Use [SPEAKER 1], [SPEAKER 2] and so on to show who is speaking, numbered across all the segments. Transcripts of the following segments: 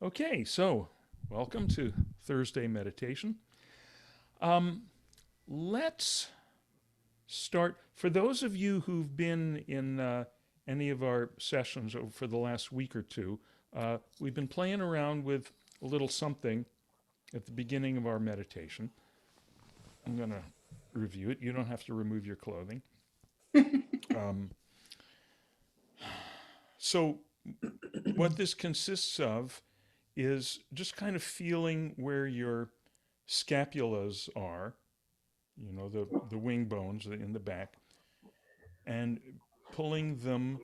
[SPEAKER 1] Okay, so welcome to Thursday meditation. Um, let's start. For those of you who've been in any of our sessions for the last week or two, we've been playing around with a little something at the beginning of our meditation. I'm going to review it. You don't have to remove your clothing. Um, so, what this consists of is just kind of feeling where your scapulas are, the wing bones in the back, and pulling them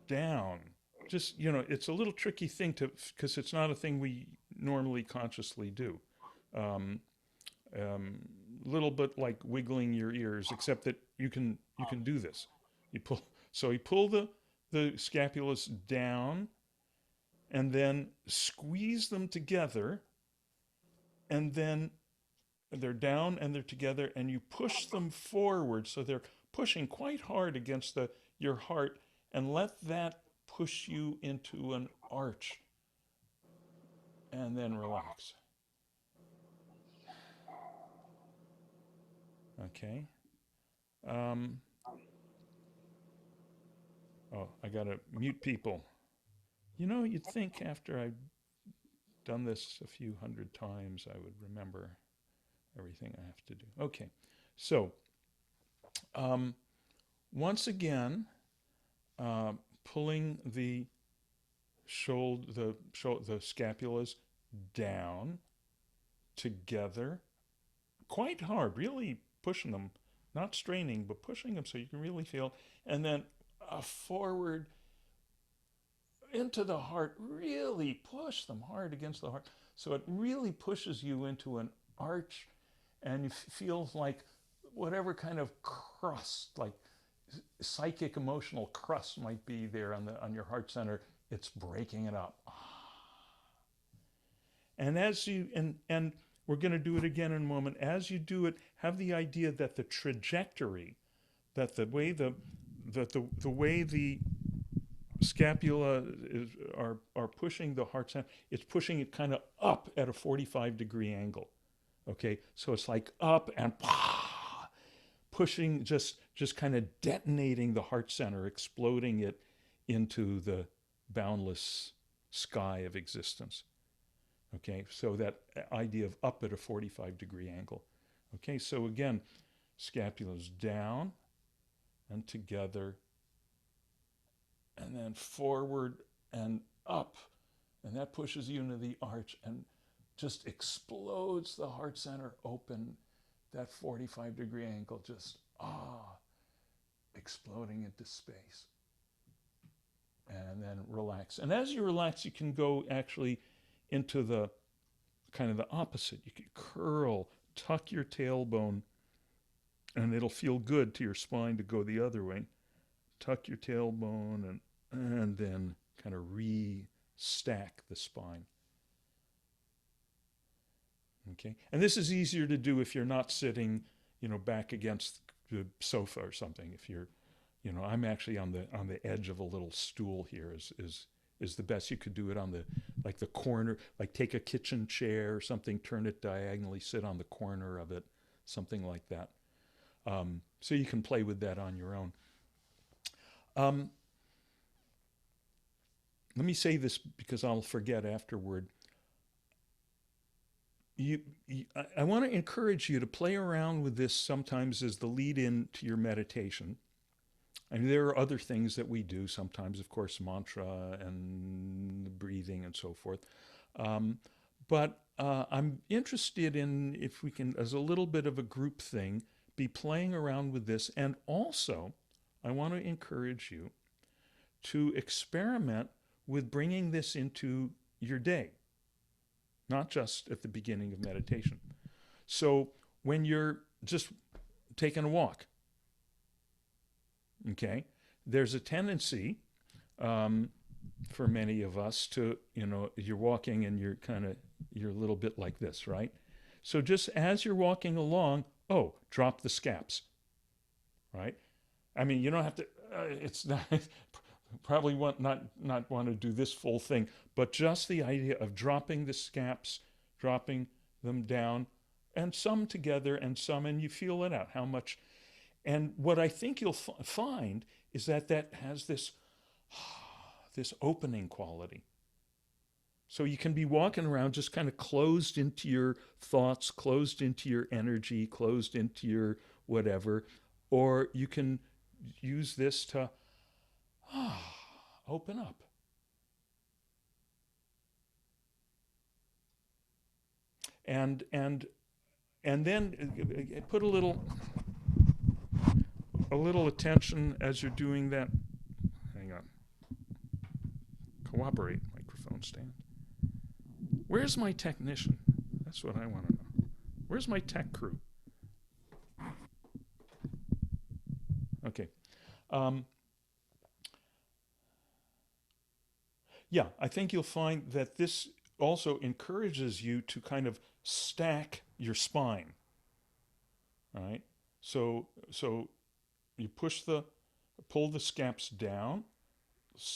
[SPEAKER 1] down. Just, it's a little tricky thing because it's not a thing we normally consciously do. Um, Little bit like wiggling your ears, except that you can do this. You pull, so you pull the scapulas down and then squeeze them together, and then they're down and they're together, and you push them forward so they're pushing quite hard against your heart, and let that push you into an arch, and then relax. Okay. Um, oh, I gotta mute people. You'd think after I've done this a few hundred times, I would remember everything I have to do. Okay. So, um, once again, uh, pulling the scapulas down together quite hard, really pushing them, not straining, but pushing them so you can really feel, and then forward into the heart, really push them hard against the heart. So it really pushes you into an arch, and it feels like whatever kind of crust, like psychic emotional crust might be there on your heart center, it's breaking it up. And as you and we're going to do it again in a moment. As you do it, have the idea that the trajectory, that the way the scapula are pushing the heart center, it's pushing it kind of up at a 45-degree angle. Okay, so it's like up and pushing, just kind of detonating the heart center, exploding it into the boundless sky of existence. Okay, so that idea of up at a 45-degree angle. Okay, so again, scapulas down and together, and then forward and up, and that pushes you into the arch and just explodes the heart center open. That 45-degree angle just exploding into space. And then relax. And as you relax, you can go actually into the kind of the opposite. You can curl, tuck your tailbone, and it'll feel good to your spine to go the other way. Tuck your tailbone, and then kind of re-stack the spine. Okay, and this is easier to do if you're not sitting, back against the sofa or something. If you're, I'm actually on the edge of a little stool here. Is the best. You could do it on the corner, like take a kitchen chair or something, turn it diagonally, sit on the corner of it, something like that. So you can play with that on your own. Um, Let me say this because I'll forget afterward. I want to encourage you to play around with this sometimes as the lead in to your meditation. I mean, there are other things that we do sometimes, of course, mantra and breathing and so forth. But I'm interested in if we can, as a little bit of a group thing, be playing around with this. And also, I want to encourage you to experiment with bringing this into your day, not just at the beginning of meditation. So when you're just taking a walk, okay, there's a tendency um, for many of us to, you're walking and you're a little bit like this, right? So just as you're walking along, drop the scaps, right? I mean, you don't have to, it's not, Probably not want to do this full thing, but just the idea of dropping the scaps, dropping them down, and some together and some, and you feel it out how much. And what I think you'll find is that that has this this opening quality. So you can be walking around just kind of closed into your thoughts, closed into your energy, closed into your whatever, or you can use this to open up. And and then put a little attention as you're doing that. Hang on. Cooperate, microphone stand. Where's my technician? That's what I want to know. Where's my tech crew? Okay. Um, yeah, I think you'll find that this also encourages you to kind of stack your spine. All right. So you pull the scaps down,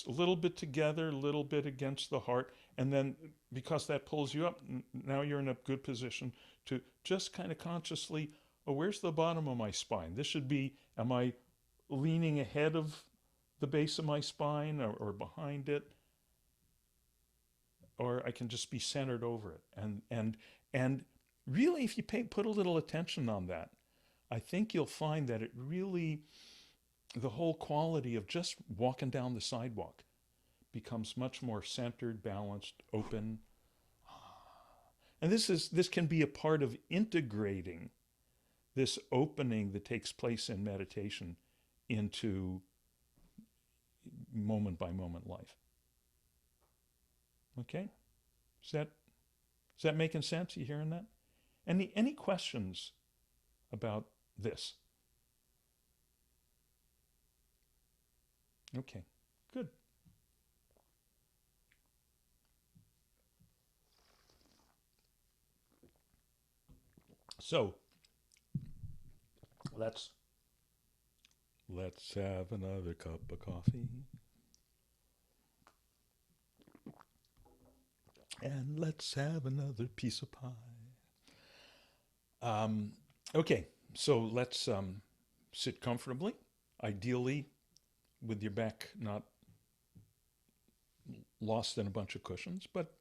[SPEAKER 1] a little bit together, a little bit against the heart, and then because that pulls you up, now you're in a good position to just kind of consciously, oh, where's the bottom of my spine? This should be, am I leaning ahead of the base of my spine or behind it? Or I can just be centered over it. And really, if you put a little attention on that, I think you'll find that it really, the whole quality of just walking down the sidewalk becomes much more centered, balanced, open. And this can be a part of integrating this opening that takes place in meditation into moment by moment life. Okay? Is that making sense? You hearing that? Any questions about this? Okay, good. So let's have another cup of coffee. And let's have another piece of pie. Okay, so let's sit comfortably, ideally with your back not lost in a bunch of cushions. But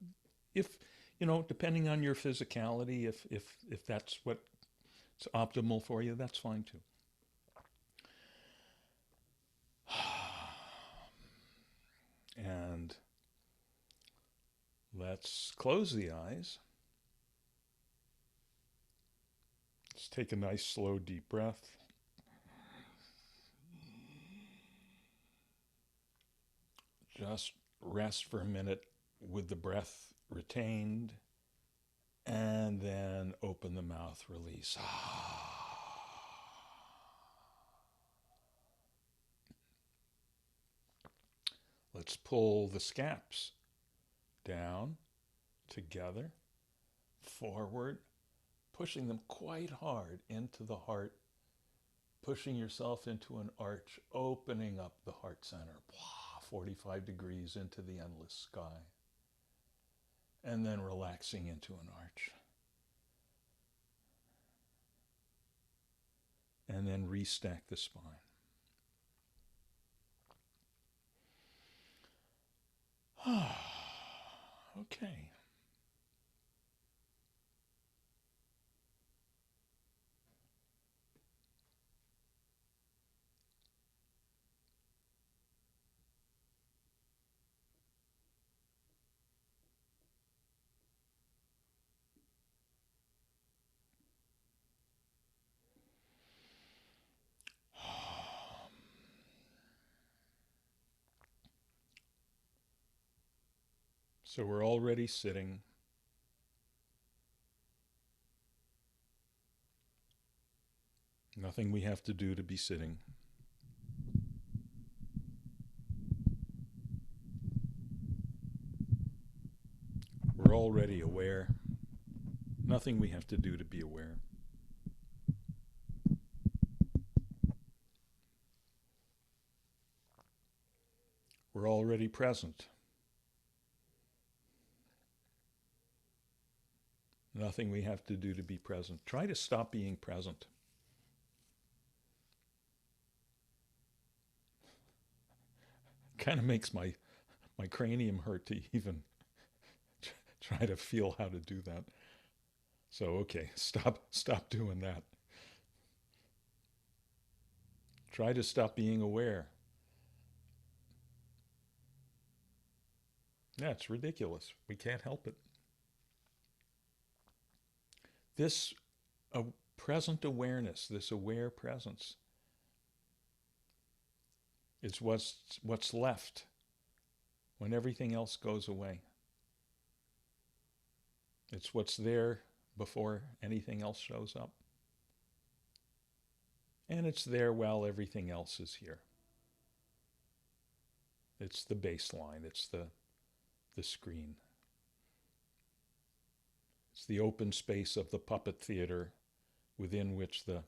[SPEAKER 1] if, depending on your physicality, if that's what's optimal for you, that's fine too. And let's close the eyes. Let's take a nice, slow, deep breath. Just rest for a minute with the breath retained, and then open the mouth, release. Let's pull the scaps down, together, forward, pushing them quite hard into the heart, pushing yourself into an arch, opening up the heart center, 45 degrees into the endless sky, and then relaxing into an arch. And then restack the spine. Okay. So we're already sitting. Nothing we have to do to be sitting. We're already aware. Nothing we have to do to be aware. We're already present. Nothing we have to do to be present. Try to stop being present. Kind of makes my cranium hurt to even try to feel how to do that. So okay, stop doing that. Try to stop being aware. Yeah, it's ridiculous. We can't help it. This present awareness, this aware presence, is what's left when everything else goes away. It's what's there before anything else shows up. And it's there while everything else is here. It's the baseline, it's the screen. It's the open space of the puppet theater within which the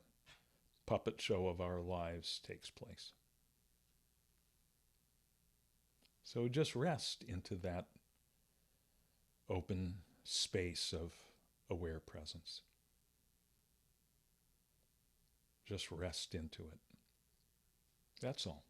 [SPEAKER 1] puppet show of our lives takes place. So just rest into that open space of aware presence. Just rest into it. That's all.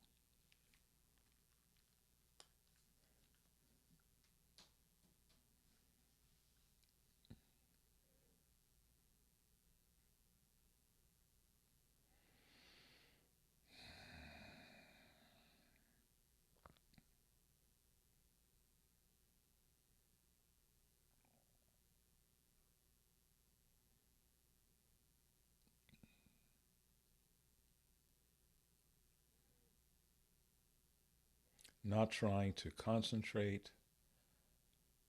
[SPEAKER 1] Not trying to concentrate,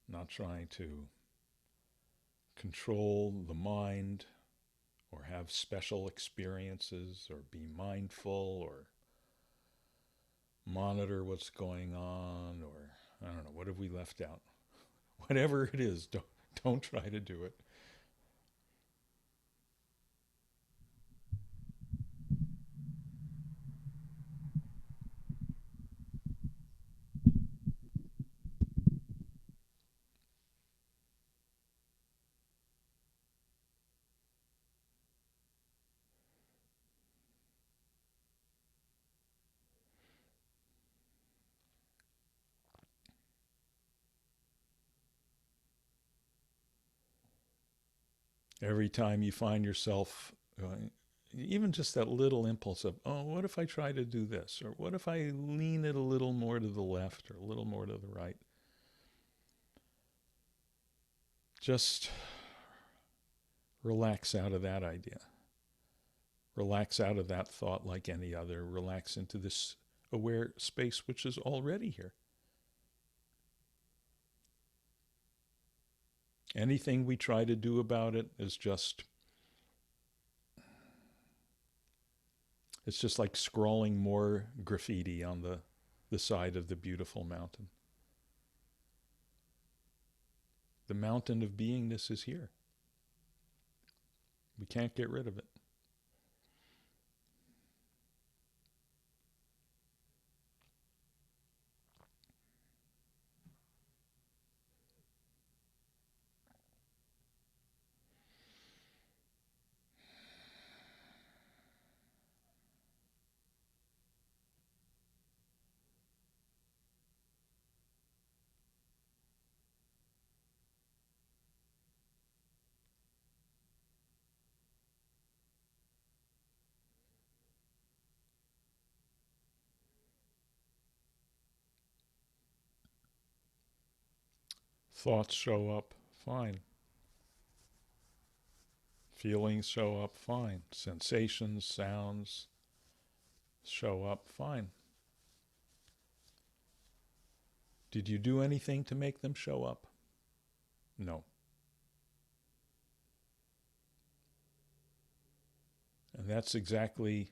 [SPEAKER 1] not trying to control the mind or have special experiences or be mindful or monitor what's going on, or I don't know, what have we left out? Whatever it is, don't try to do it. Every time you find yourself, even just that little impulse of, oh, what if I try to do this? Or what if I lean it a little more to the left or a little more to the right? Just relax out of that idea. Relax out of that thought like any other. Relax into this aware space which is already here. Anything we try to do about it is just, it's just like scrawling more graffiti on the side of the beautiful mountain. The mountain of beingness is here. We can't get rid of it. Thoughts show up, fine. Feelings show up, fine. Sensations, sounds show up, fine. Did you do anything to make them show up? No. And that's exactly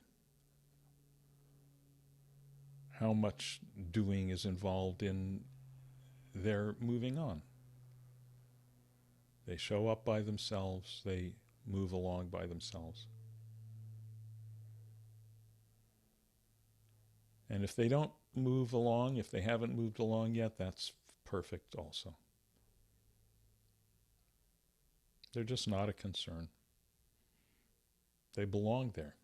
[SPEAKER 1] how much doing is involved in their moving on. They show up by themselves, they move along by themselves. And if they don't move along. If they haven't moved along yet, that's perfect also. They're just not a concern. They belong there.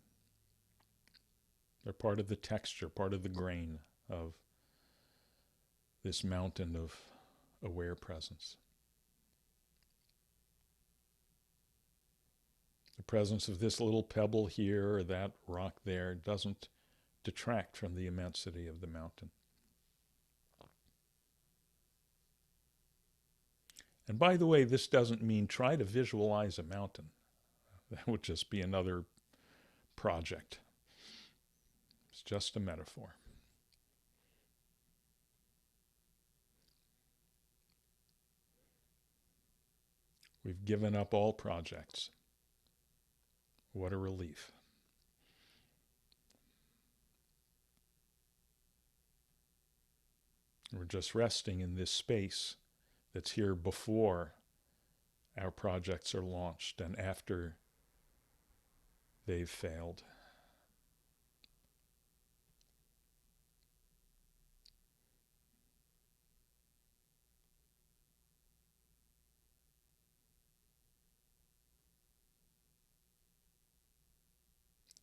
[SPEAKER 1] They're part of the texture, part of the grain of this mountain of aware presence. The presence of this little pebble here or that rock there doesn't detract from the immensity of the mountain. And by the way, this doesn't mean try to visualize a mountain. That would just be another project. It's just a metaphor. We've given up all projects. What a relief. We're just resting in this space that's here before our projects are launched and after they've failed.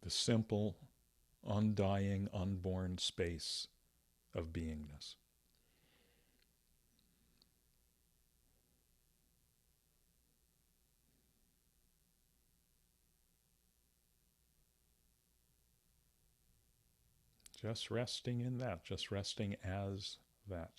[SPEAKER 1] The simple, undying, unborn space of beingness. Just resting in that, just resting as that.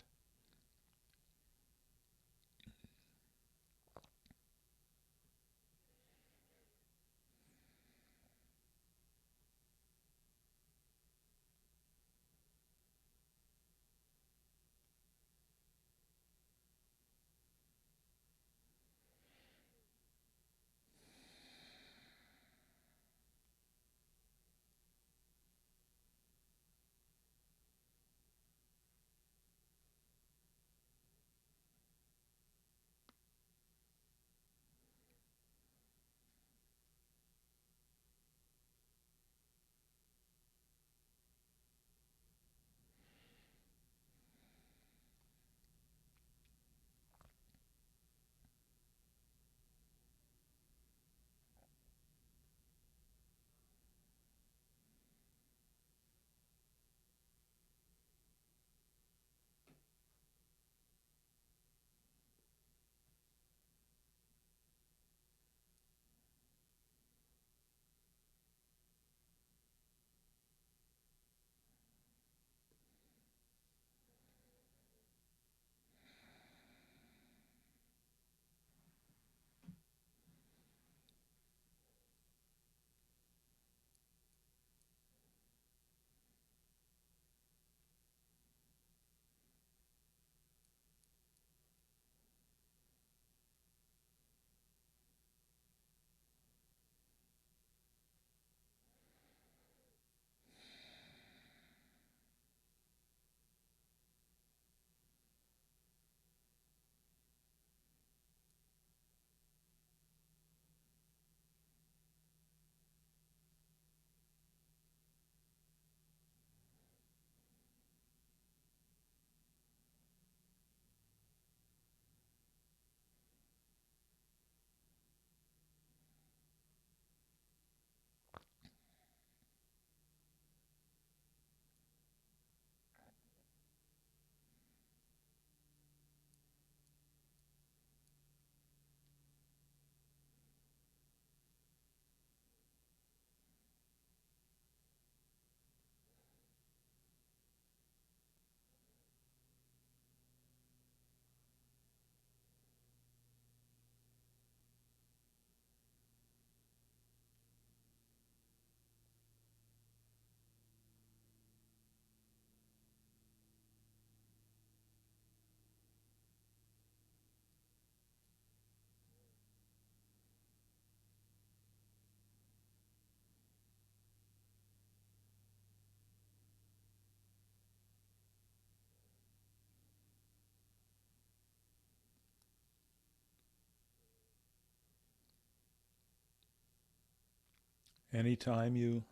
[SPEAKER 1] Anytime you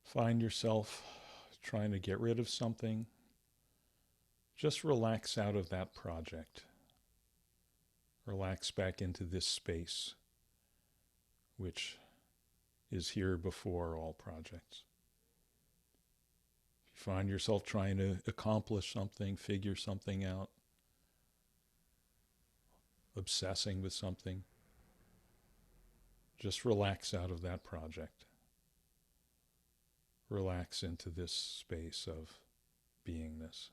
[SPEAKER 1] find yourself trying to get rid of something, just relax out of that project. Relax back into this space, which is here before all projects. If you find yourself trying to accomplish something, figure something out, obsessing with something, just relax out of that project. Relax into this space of beingness.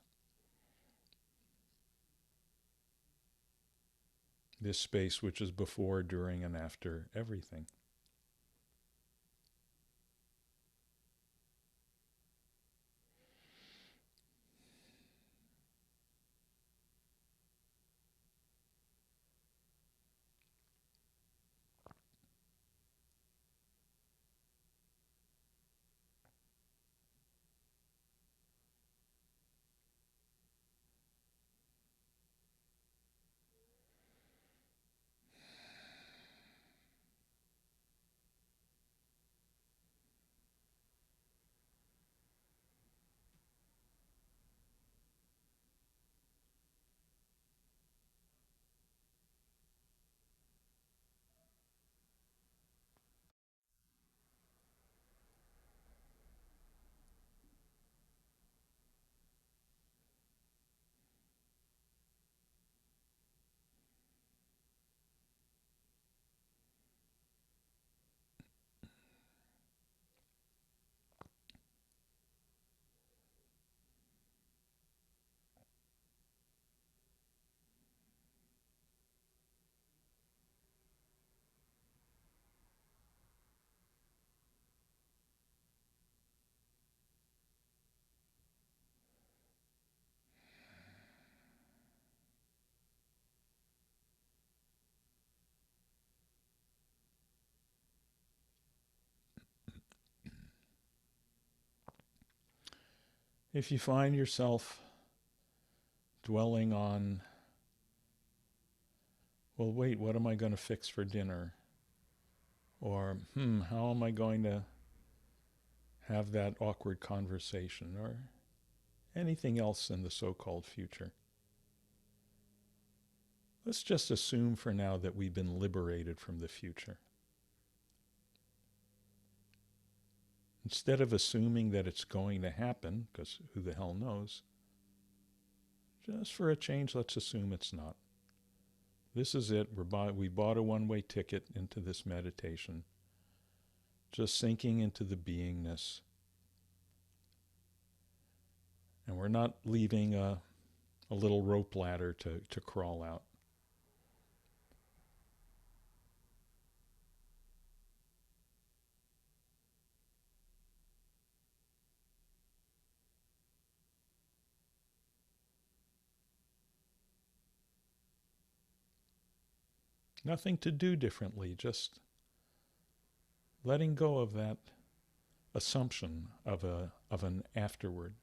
[SPEAKER 1] This space which is before, during, and after everything. If you find yourself dwelling on, well, wait, what am I going to fix for dinner? Or, how am I going to have that awkward conversation? Or anything else in the so-called future. Let's just assume for now that we've been liberated from the future. Instead of assuming that it's going to happen, because who the hell knows, just for a change, let's assume it's not. This is it. We bought a one-way ticket into this meditation, just sinking into the beingness. And we're not leaving a little rope ladder to crawl out. Nothing to do differently, just letting go of that assumption of an afterward.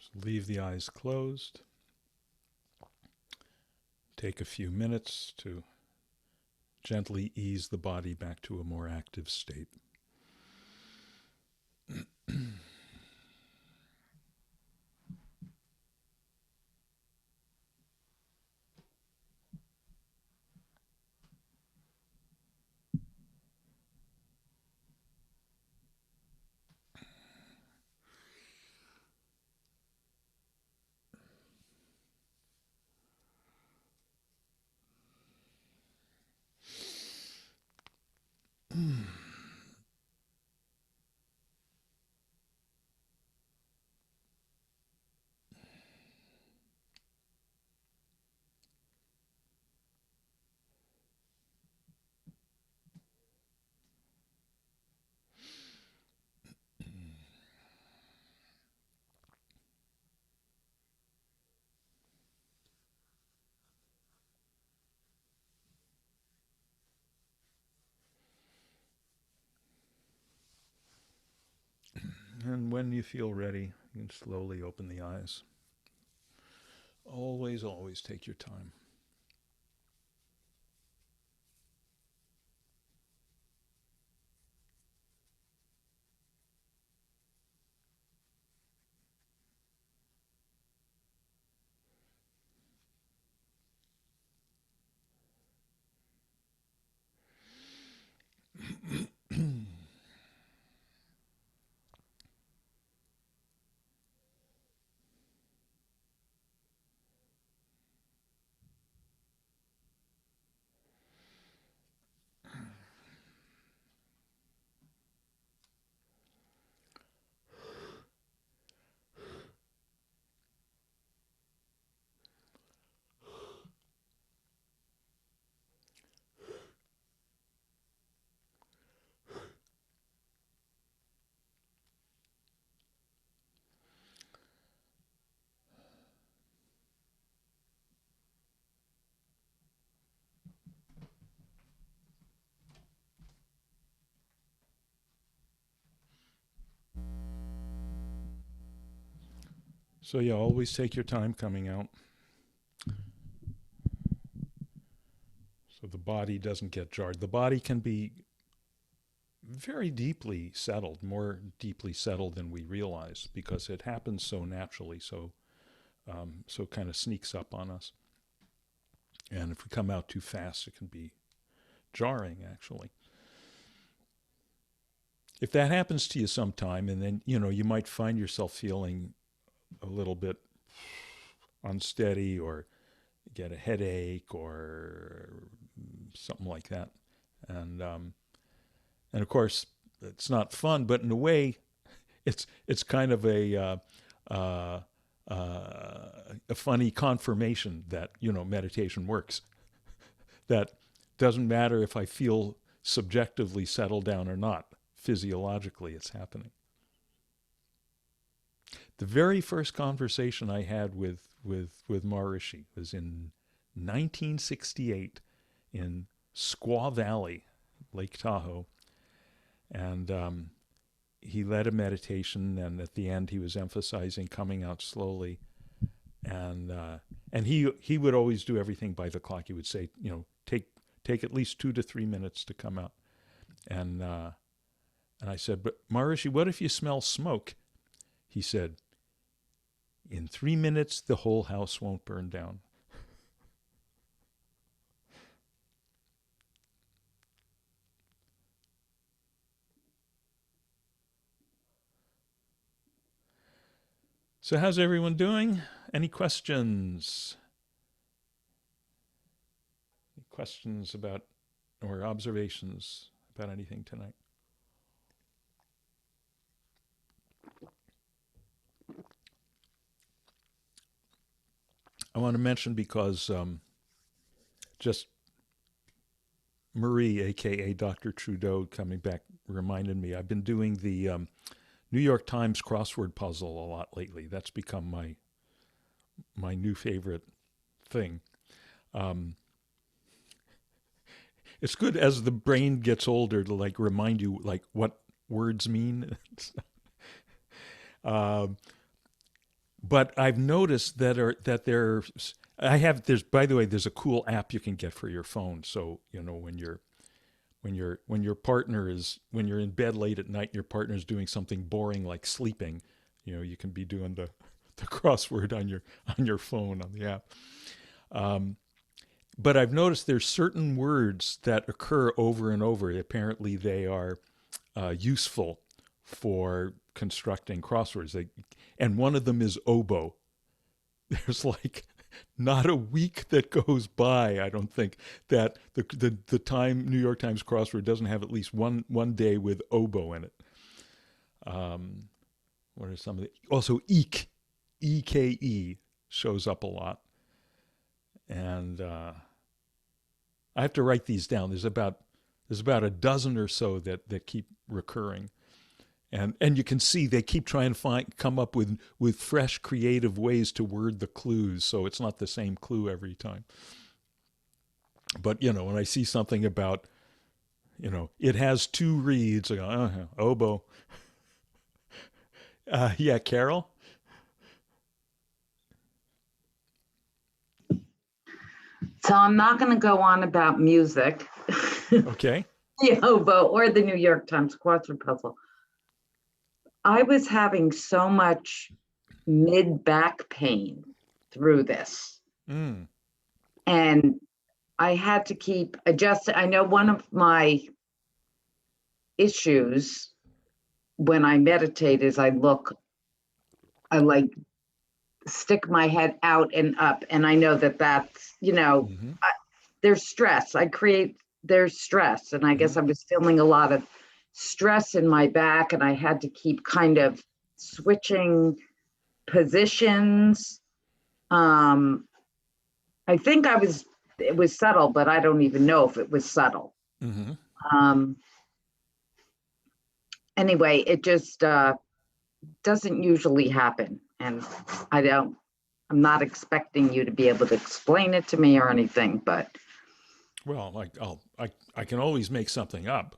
[SPEAKER 1] So leave the eyes closed. Take a few minutes to gently ease the body back to a more active state. And when you feel ready, you can slowly open the eyes. Always, always take your time. So yeah, always take your time coming out. So the body doesn't get jarred. The body can be very deeply settled, more deeply settled than we realize, because it happens so naturally, so kind of sneaks up on us. And if we come out too fast, it can be jarring, actually. If that happens to you sometime, and then you might find yourself feeling a little bit unsteady, or get a headache, or something like that, and of course it's not fun, but in a way, it's kind of a funny confirmation that meditation works. That doesn't matter if I feel subjectively settled down or not. Physiologically, it's happening. The very first conversation I had with Maharishi was in 1968 in Squaw Valley, Lake Tahoe, and he led a meditation, and at the end he was emphasizing coming out slowly, and he would always do everything by the clock. He would say, take at least 2 to 3 minutes to come out, and I said, but Maharishi, what if you smell smoke? He said, in 3 minutes the whole house won't burn down. So how's everyone doing? Any questions? Any questions about, or observations about anything tonight? I want to mention, because just Marie, aka Dr. Trudeau, coming back reminded me, I've been doing the New York Times crossword puzzle a lot lately. That's become my new favorite thing. It's good as the brain gets older to remind you what words mean. But I've noticed there's, by the way, there's a cool app you can get for your phone. So, when your partner is, when you're in bed late at night and your partner's doing something boring like sleeping, you can be doing the crossword on your phone on the app. Um, but I've noticed there's certain words that occur over and over. Apparently, they are useful for constructing crosswords. And one of them is oboe. There's like not a week that goes by, I don't think, that the time New York Times crossword doesn't have at least one day with oboe in it. Um, what are some of the also eek, EKE shows up a lot, and I have to write these down. There's about a dozen or so that keep recurring. And you can see they keep trying to come up with fresh creative ways to word the clues, so it's not the same clue every time. But when I see something about it has two reeds, I go, oboe. Yeah, Carol.
[SPEAKER 2] So I'm not going to go on about music,
[SPEAKER 1] Okay.
[SPEAKER 2] the oboe, or the New York Times crossword puzzle. I was having so much mid-back pain through this.
[SPEAKER 1] Mm.
[SPEAKER 2] And I had to keep adjusting. I know one of my issues when I meditate is I like stick my head out and up. And I know that's,
[SPEAKER 1] Mm-hmm.
[SPEAKER 2] there's stress. There's stress. And I
[SPEAKER 1] Mm-hmm.
[SPEAKER 2] guess I was feeling a lot of stress in my back, and I had to keep kind of switching positions. I think it was subtle, but I don't even know if it was subtle.
[SPEAKER 1] Mm-hmm.
[SPEAKER 2] Um, anyway, it just doesn't usually happen. And I'm not expecting you to be able to explain it to me or anything, but.
[SPEAKER 1] Well, I can always make something up.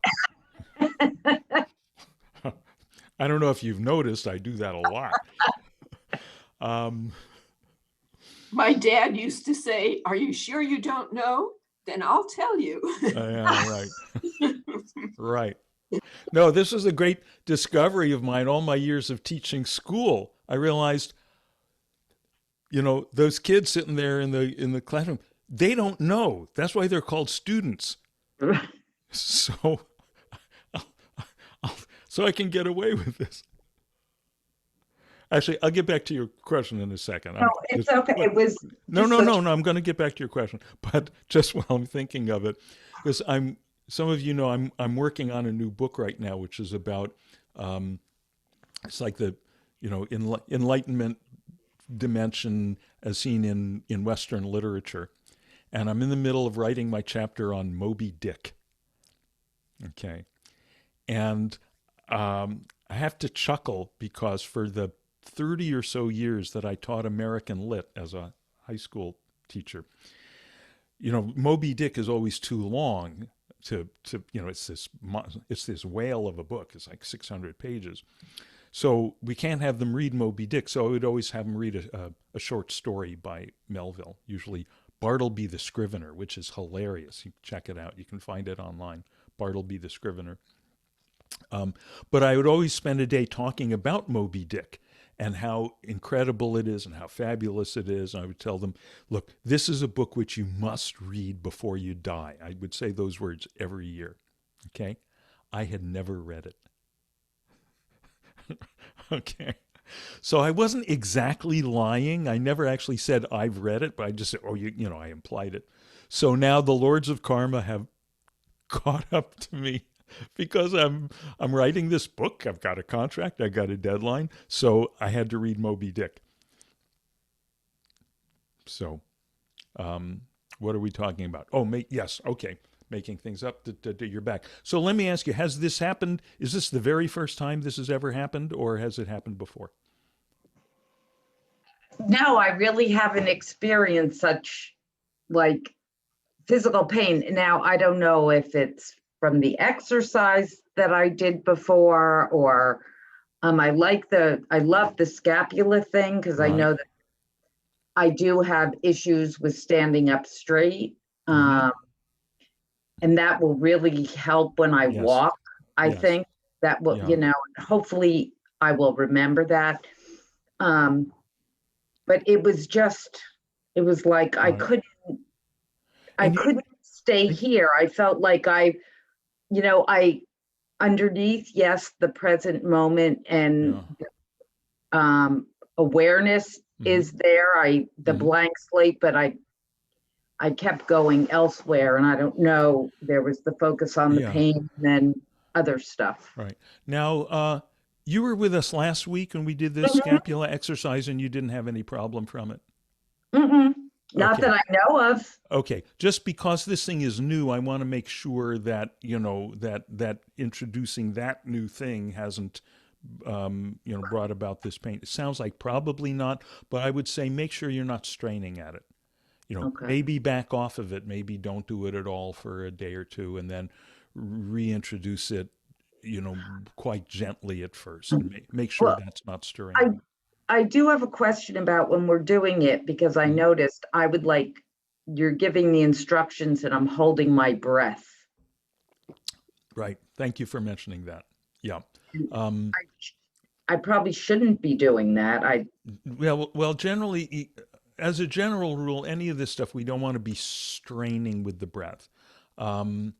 [SPEAKER 1] I don't know if you've noticed, I do that a lot. Um,
[SPEAKER 3] My dad used to say, "Are you sure you don't know? Then I'll tell you."
[SPEAKER 1] yeah, right. Right. No, this was a great discovery of mine. All my years of teaching school, I realized, those kids sitting there in the classroom, they don't know. That's why they're called students. So, I'll, so I can get away with this. Actually, I'll get back to your question in a second.
[SPEAKER 2] No, it's okay. It was
[SPEAKER 1] no. I'm going to get back to your question, but just while I'm thinking of it, because some of you know, I'm working on a new book right now, which is about, it's like the, Enlightenment dimension as seen in Western literature, and I'm in the middle of writing my chapter on Moby Dick. Okay, and I have to chuckle because for the 30 or so years that I taught American Lit as a high school teacher, Moby Dick is always too long to it's this whale of a book. It's like 600 pages. So we can't have them read Moby Dick. So I would always have them read a short story by Melville, usually Bartleby the Scrivener, which is hilarious. You check it out. You can find it online, Bartleby the Scrivener. But I would always spend a day talking about Moby Dick and how incredible it is and how fabulous it is. And I would tell them, look, this is a book which you must read before you die. I would say those words every year. Okay? I had never read it. Okay. So I wasn't exactly lying. I never actually said I've read it, but I just said, I implied it. So now the Lords of Karma have caught up to me because I'm writing this book. I've got a contract. I got a deadline. So I had to read Moby Dick. So, what are we talking about? Oh, yes. Okay. Making things up to your back. So let me ask you, has this happened? Is this the very first time this has ever happened, or has it happened before?
[SPEAKER 2] No, I really haven't experienced such like physical pain. Now, I don't know if it's from the exercise that I did before or I love the scapula thing because I
[SPEAKER 1] Right.
[SPEAKER 2] know that I do have issues with standing up straight.
[SPEAKER 1] Mhm.
[SPEAKER 2] Um, and that will really help when I
[SPEAKER 1] Yes.
[SPEAKER 2] walk. I
[SPEAKER 1] Yes.
[SPEAKER 2] think that will,
[SPEAKER 1] Yeah.
[SPEAKER 2] hopefully I will remember that. Um, but it was like
[SPEAKER 1] Right.
[SPEAKER 2] I
[SPEAKER 1] And you,
[SPEAKER 2] couldn't stay
[SPEAKER 1] and
[SPEAKER 2] here. I felt like I underneath, yes, the present moment and
[SPEAKER 1] yeah.
[SPEAKER 2] awareness
[SPEAKER 1] Mhm.
[SPEAKER 2] is there. The
[SPEAKER 1] Mhm.
[SPEAKER 2] blank slate, but I kept going elsewhere, and I don't know. There was the focus on the
[SPEAKER 1] Yeah.
[SPEAKER 2] pain and then other stuff.
[SPEAKER 1] Right. Now, you were with us last week when we did this
[SPEAKER 2] Mhm,
[SPEAKER 1] scapula exercise and you didn't have any problem from it.
[SPEAKER 2] mhm. Not
[SPEAKER 1] Okay.
[SPEAKER 2] that I know of.
[SPEAKER 1] Okay. Just because this thing is new, I want to make sure that, that introducing that new thing hasn't, brought about this pain. It sounds like probably not, but I would say make sure you're not straining at it.
[SPEAKER 2] Okay.
[SPEAKER 1] Maybe back off of it. Maybe don't do it at all for a day or two and then reintroduce it, quite gently at first. And make sure
[SPEAKER 2] Well,
[SPEAKER 1] that's not stirring
[SPEAKER 2] I
[SPEAKER 1] up.
[SPEAKER 2] I do have a question about when we're doing it because I
[SPEAKER 1] Mhm.
[SPEAKER 2] noticed I would like you're giving the instructions and I'm holding my breath.
[SPEAKER 1] Right. Thank you for mentioning that. Yeah. Um,
[SPEAKER 2] I probably shouldn't be doing that.
[SPEAKER 1] well, generally, as a general rule, any of this stuff, we don't want to be straining with the breath. Um,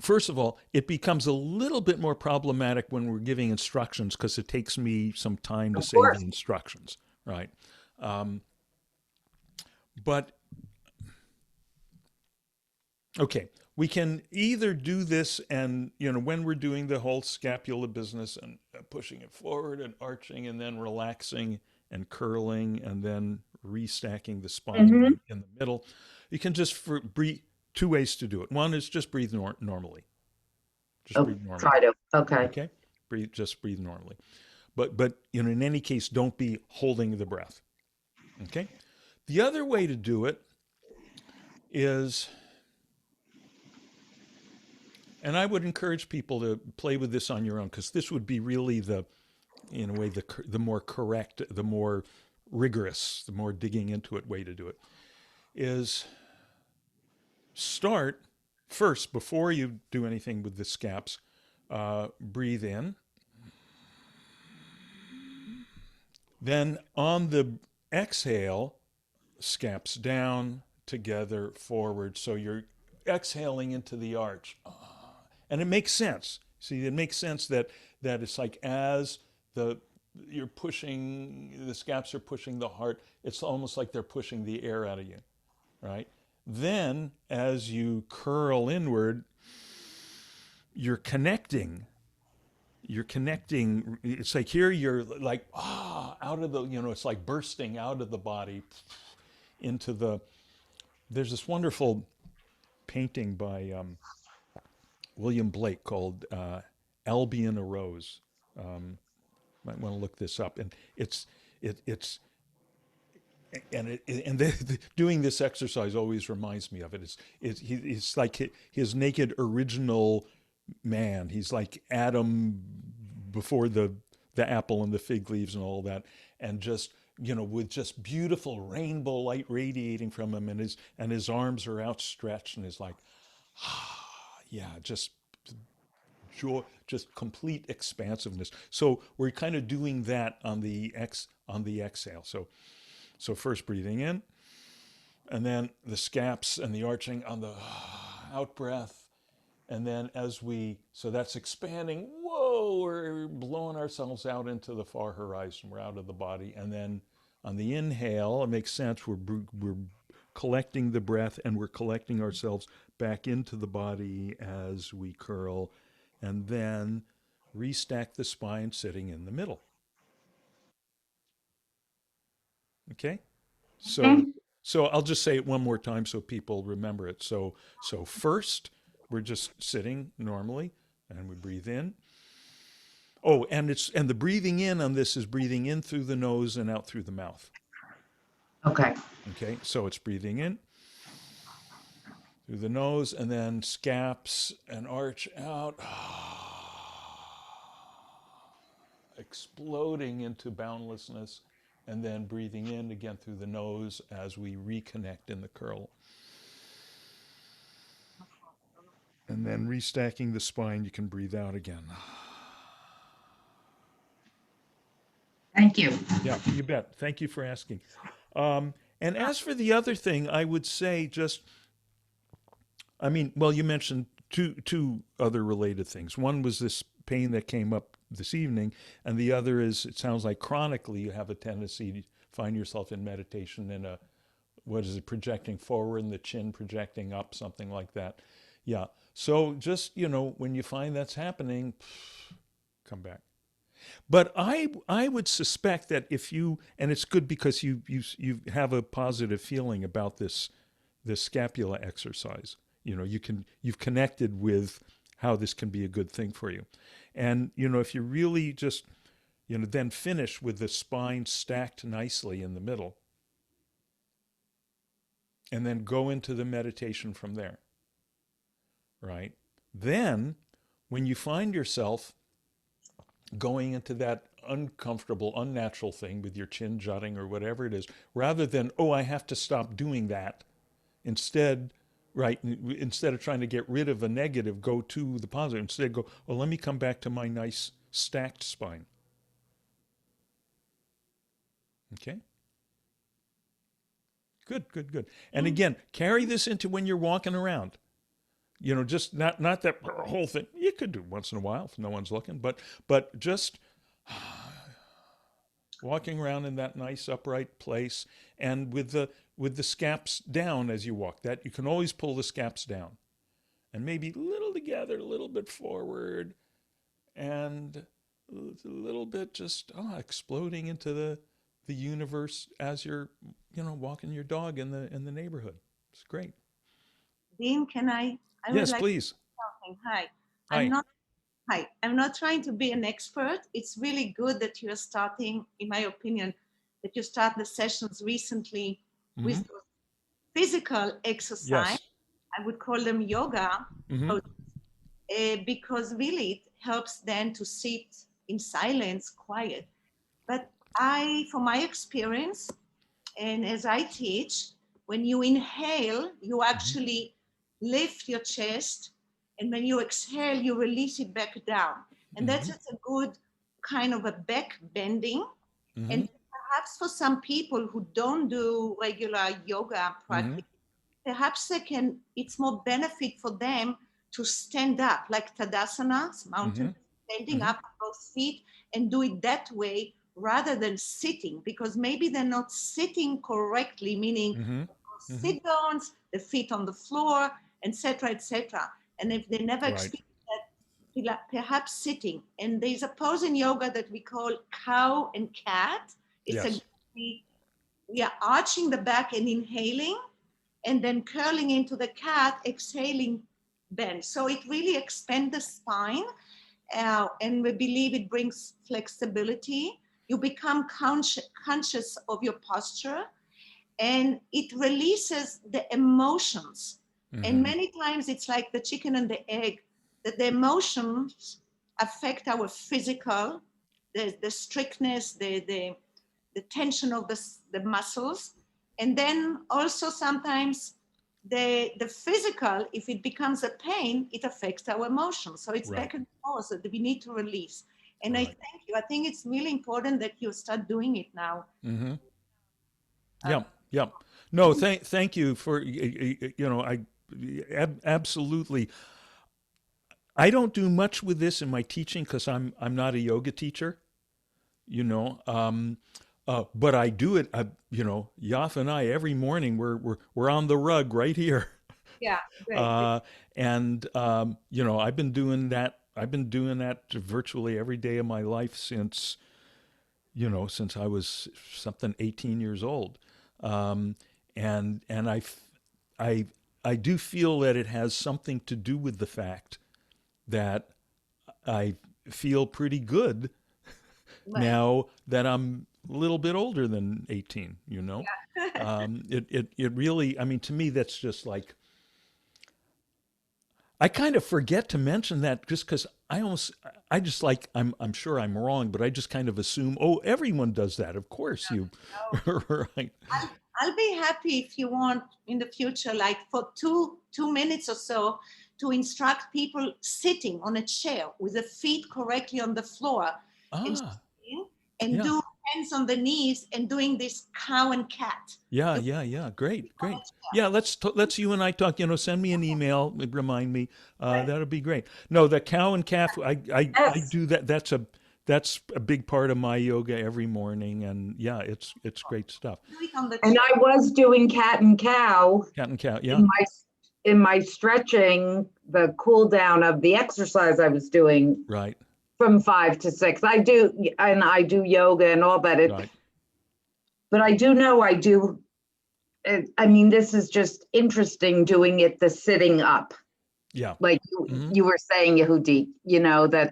[SPEAKER 1] first of all, it becomes a little bit more problematic when we're giving instructions because it takes me some time to
[SPEAKER 2] Of
[SPEAKER 1] say the
[SPEAKER 2] course.
[SPEAKER 1] instructions, right? Um, but okay, we can either do this and, when we're doing the whole scapula business and pushing it forward and arching and then relaxing and curling and then restacking the spine
[SPEAKER 2] Hmm.
[SPEAKER 1] in the middle, you can just breathe. Two ways to do it. One is just breathe normally. Just
[SPEAKER 2] Oh,
[SPEAKER 1] breathe normally.
[SPEAKER 2] try to. Okay.
[SPEAKER 1] Okay? Just breathe normally. But in any case, don't be holding the breath. Okay? The other way to do it is, and I would encourage people to play with this on your own because this would be really in a way, the more correct, the more rigorous, the more digging into it way to do it is start first before you do anything with the scaps. Breathe in. Then on the exhale, scaps down, together, forward. So you're exhaling into the arch. And it makes sense. See, it makes sense that it's like as the you're pushing the scaps are pushing the heart, it's almost like they're pushing the air out of you, right? Then as you curl inward, you're connecting. You're connecting. It's like here you're like out of the, it's like bursting out of the body into the. There's this wonderful painting by William Blake called Albion Arose. Might want to look this up, and it's doing this exercise always reminds me of it. It's like his naked original man. He's like Adam before the apple and the fig leaves and all that, and just with just beautiful rainbow light radiating from him, and his arms are outstretched, and is like, yeah, just joy, just complete expansiveness. So we're kind of doing that on the exhale. So first breathing in, and then the scaps and the arching on the out breath. And then so that's expanding. Whoa, we're blowing ourselves out into the far horizon. We're out of the body. And then on the inhale, it makes sense. We're collecting the breath and we're collecting ourselves back into the body as we curl. And then restack the spine sitting in the middle. Okay? So
[SPEAKER 2] Mhm.
[SPEAKER 1] so I'll just say it one more time so people remember it. So first we're just sitting normally and we breathe in. Oh, and the breathing in on this is breathing in through the nose and out through the mouth.
[SPEAKER 2] Okay.
[SPEAKER 1] Okay? So it's breathing in through the nose and then scaps and arch out. exploding into boundlessness, and then breathing in again through the nose as we reconnect in the curl. And then restacking the spine, you can breathe out again.
[SPEAKER 2] Thank you.
[SPEAKER 1] Yeah, you bet. Thank you for asking. And as for the other thing, I would say just, I mean, well, you mentioned two other related things. One was this pain that came up this evening, and the other is it sounds like chronically you have a tendency to find yourself in meditation in a, what is it, projecting forward and the chin projecting up, something like that. Yeah. So just, when you find that's happening, come back. But I would suspect that if you, and it's good because you have a positive feeling about this scapula exercise. You've connected with how this can be a good thing for you. And if you really just then finish with the spine stacked nicely in the middle, and then go into the meditation from there, right? Then when you find yourself going into that uncomfortable, unnatural thing with your chin jutting or whatever it is, rather than, oh, I have to stop doing that, instead, right, instead of trying to get rid of a negative, go to the positive. Instead, go, oh, let me come back to my nice stacked spine. Okay? Good, good, good. And again, carry this into when you're walking around. Just not that whole thing. You could do once in a while if no one's looking, but just walking around in that nice upright place, and with the scaps down as you walk. That you can always pull the scaps down, and maybe a little together, a little bit forward, and a little bit just exploding into the universe as you're walking your dog in the neighborhood. It's great.
[SPEAKER 4] Dean, can I would
[SPEAKER 1] Yes,
[SPEAKER 4] like
[SPEAKER 1] please.
[SPEAKER 4] to say something. Hi. I'm
[SPEAKER 1] Hi.
[SPEAKER 4] not hi. I'm not trying to be an expert. It's really good that you're starting, in my opinion, that you start the sessions recently
[SPEAKER 1] Mm-hmm.
[SPEAKER 4] with physical exercise.
[SPEAKER 1] Yes.
[SPEAKER 4] I would call them yoga,
[SPEAKER 1] Mm-hmm.
[SPEAKER 4] because really it helps then to sit in silence, quiet. But from my experience, and as I teach, when you inhale, you
[SPEAKER 1] Mm-hmm.
[SPEAKER 4] actually lift your chest. And when you exhale, you release it back down. And that's
[SPEAKER 1] Mm-hmm.
[SPEAKER 4] just a good kind of a back bending.
[SPEAKER 1] Mm-hmm.
[SPEAKER 4] And perhaps for some people who don't do regular yoga
[SPEAKER 1] Mm-hmm.
[SPEAKER 4] practice, perhaps it's more benefit for them to stand up, like Tadasana,
[SPEAKER 1] Mm-hmm.
[SPEAKER 4] mountain, standing
[SPEAKER 1] Mm-hmm.
[SPEAKER 4] up on both feet, and do it that way rather than sitting, because maybe they're not sitting correctly, meaning
[SPEAKER 1] Mm-hmm. Mm-hmm.
[SPEAKER 4] sit downs, the feet on the floor, etc., etc. And if they never
[SPEAKER 1] Right.
[SPEAKER 4] experienced that, perhaps sitting. And there's a pose in yoga that we call cow and cat. It's
[SPEAKER 1] Yes.
[SPEAKER 4] we are arching the back and inhaling, and then curling into the cat, exhaling, bend. So it really expands the spine, and we believe it brings flexibility. You become conscious of your posture, and it releases the emotions. And
[SPEAKER 1] Mm-hmm.
[SPEAKER 4] many times it's like the chicken and the egg, that the emotions affect our physical, the strictness, the tension of the muscles. And then also sometimes the physical, if it becomes a pain, it affects our emotions. So it's
[SPEAKER 1] Right.
[SPEAKER 4] back and forth that we need to release. And I
[SPEAKER 1] Right.
[SPEAKER 4] thank you. I think it's really important that you start doing it now.
[SPEAKER 1] Mm-hmm.
[SPEAKER 4] Uh,
[SPEAKER 1] Yep. Yep. No, thank you for I absolutely. I don't do much with this in my teaching because I'm not a yoga teacher, but I do it. Yaf and I every morning we're on the rug right here,
[SPEAKER 4] yeah, great.
[SPEAKER 1] uh, and I've been doing that. I've been doing that virtually every day of my life since I was something 18 years old. Um, and I, I do feel that it has something to do with the fact that I feel pretty good
[SPEAKER 4] Right.
[SPEAKER 1] now that I'm a little bit older than 18, it really, I mean, to me, that's just like, I kind of forget to mention that just because I just like, I'm sure I'm wrong, but I just kind of assume, oh, everyone does that. Of course you, right.
[SPEAKER 4] I'll be happy if you want in the future, like for two minutes or so, to instruct people sitting on a chair with the feet correctly on the floor and
[SPEAKER 1] Ah,
[SPEAKER 4] sitting and
[SPEAKER 1] yeah.
[SPEAKER 4] do hands on the knees and doing this cow and cat.
[SPEAKER 1] Yeah,
[SPEAKER 4] You
[SPEAKER 1] yeah, yeah. Great,
[SPEAKER 4] on a
[SPEAKER 1] great.
[SPEAKER 4] chair.
[SPEAKER 1] Yeah, let's you and I talk. Send me an email, remind me.
[SPEAKER 4] Right.
[SPEAKER 1] That'd be great. No, the cow and calf. I
[SPEAKER 2] Yes.
[SPEAKER 1] do that. That's a big part of my yoga every morning, and yeah, it's great stuff.
[SPEAKER 4] Do it on the
[SPEAKER 2] And
[SPEAKER 4] chair.
[SPEAKER 2] I was doing cat and cow
[SPEAKER 1] Cat and cow. Yeah,
[SPEAKER 2] in my stretching, the cool down of the exercise I was doing
[SPEAKER 1] right,
[SPEAKER 2] from 5 to 6. I do yoga and all that.
[SPEAKER 1] right.
[SPEAKER 2] But I do know I do. I mean, this is just interesting doing it the sitting up,
[SPEAKER 1] Yeah,
[SPEAKER 2] like
[SPEAKER 1] hmm,
[SPEAKER 2] you were saying, Yehudi. That.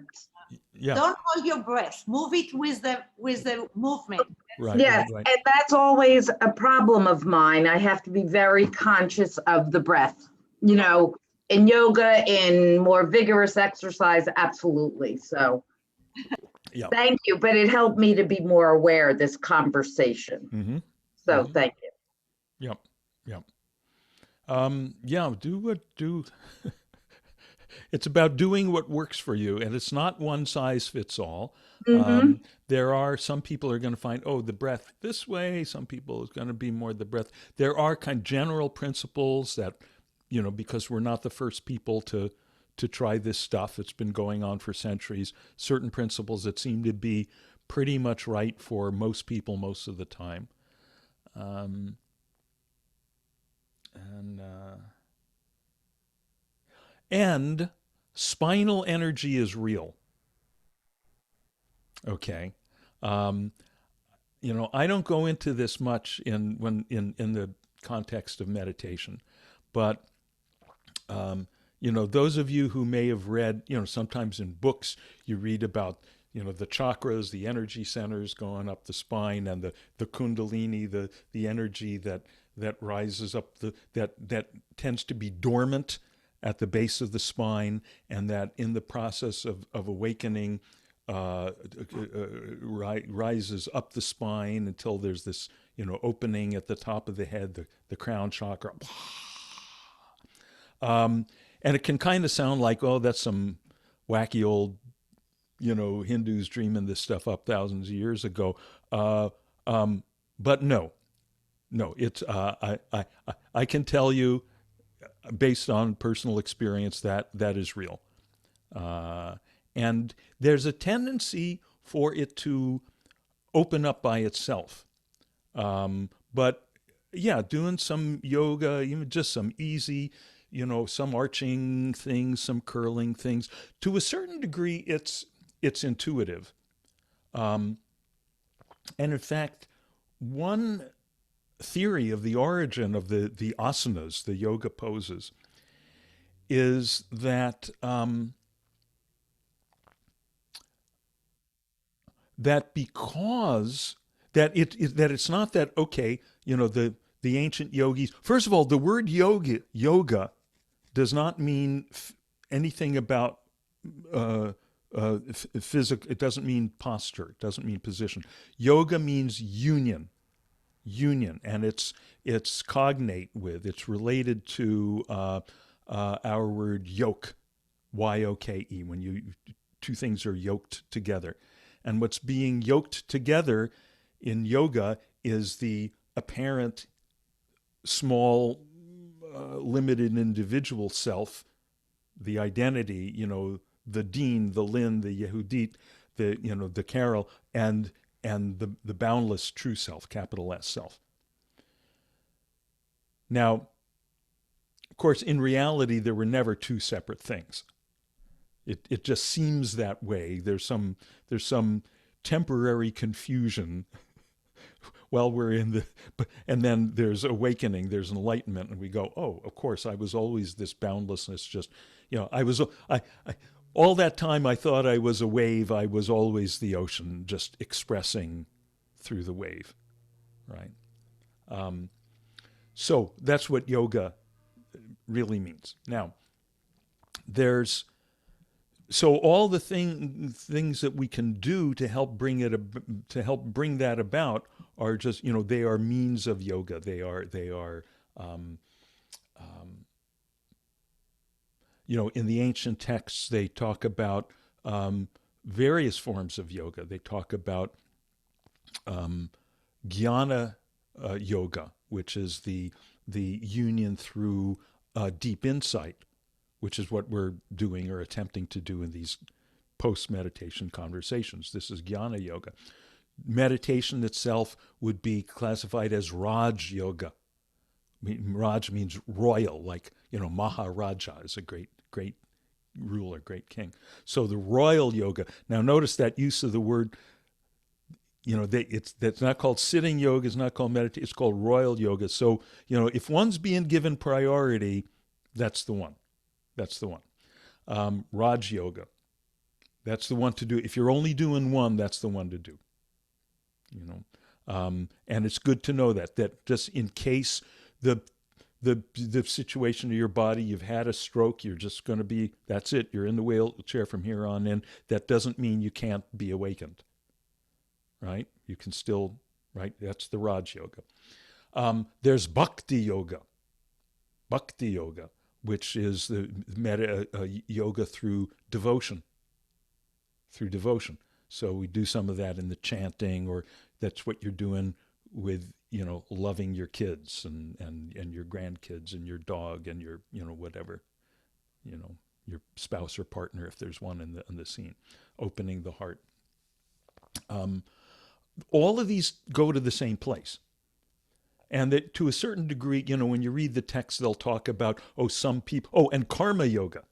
[SPEAKER 1] yeah.
[SPEAKER 4] Don't hold your breath. Move it with the movement.
[SPEAKER 1] Right,
[SPEAKER 2] Yes,
[SPEAKER 1] right, right.
[SPEAKER 2] and that's always a problem of mine. I have to be very conscious of the breath. In yoga, in more vigorous exercise, absolutely. So
[SPEAKER 1] Yeah.
[SPEAKER 2] thank you, but it helped me to be more aware of this conversation.
[SPEAKER 1] Mm-hmm.
[SPEAKER 2] So
[SPEAKER 1] Mm-hmm.
[SPEAKER 2] thank you.
[SPEAKER 1] Yep. Yep. Yeah. Do what do. It's about doing what works for you, and it's not one size fits all.
[SPEAKER 2] Hmm.
[SPEAKER 1] There are some people are going to find, oh, the breath this way. Some people is going to be more the breath. There are kind of general principles that, because we're not the first people to try this stuff. It's been going on for centuries. Certain principles that seem to be pretty much right for most people most of the time. Um, and and spinal energy is real. Okay. Um, I don't go into this much in the context of meditation, but those of you who may have read, sometimes in books you read about, the chakras, the energy centers going up the spine, and the kundalini, the energy that rises up that tends to be dormant at the base of the spine, and that in the process of awakening rises up the spine until there's this opening at the top of the head, the crown chakra. And it can kind of sound like, oh, that's some wacky old Hindus dreaming this stuff up thousands of years ago. Uh, but no, it's I can tell you based on personal experience that is real. Uh, and there's a tendency for it to open up by itself. But yeah, doing some yoga, even just some easy, some arching things, some curling things, to a certain degree, it's intuitive. And in fact, one theory of the origin of the asanas, the yoga poses, is that because that it's not that, okay, the ancient yogis. First of all, the word yoga does not mean anything about physical. It doesn't mean posture. It doesn't mean position. Yoga means union, and it's cognate with. It's related to our word yoke, yoke. When two things are yoked together. And what's being yoked together in yoga is the apparent small, limited individual self, the identity, the Dean, the Lynn, the Yehudit, the Carol, and the boundless true self, capital S self. Now, of course, in reality, there were never two separate things. It just seems that way. There's some temporary confusion while we're and then there's awakening, there's enlightenment, and we go, oh, of course, I was always this boundlessness. Just I all that time I thought I was a wave. I was always the ocean, just expressing through the wave, right? So that's what yoga really means. Now, there's so all the things that we can do to help bring that about are just, they are means of yoga. They are um, in the ancient texts they talk about various forms of yoga. They talk about jnana yoga, which is the union through deep insight, which is what we're doing or attempting to do in these post-meditation conversations. This is jnana yoga. Meditation itself would be classified as Raj yoga. Raj means royal, like, Maharaja is a great ruler, great king. So the royal yoga. Now notice that use of the word, that's not called sitting yoga, it's not called meditation, it's called royal yoga. So, if one's being given priority, that's the one. That's the one. Raj yoga. That's the one to do. If you're only doing one, that's the one to do. And it's good to know that just in case the situation of your body, you've had a stroke, you're just going to be, that's it, you're in the wheelchair from here on in. That doesn't mean you can't be awakened, right? You can still, right? That's the Raj yoga. There's bhakti yoga, which is the yoga through devotion. So we do some of that in the chanting, or that's what you're doing with, loving your kids and your grandkids and your dog and your, whatever, your spouse or partner, if there's one in the scene, opening the heart. All of these go to the same place. And that to a certain degree, when you read the text, they'll talk about, some people, and karma yoga.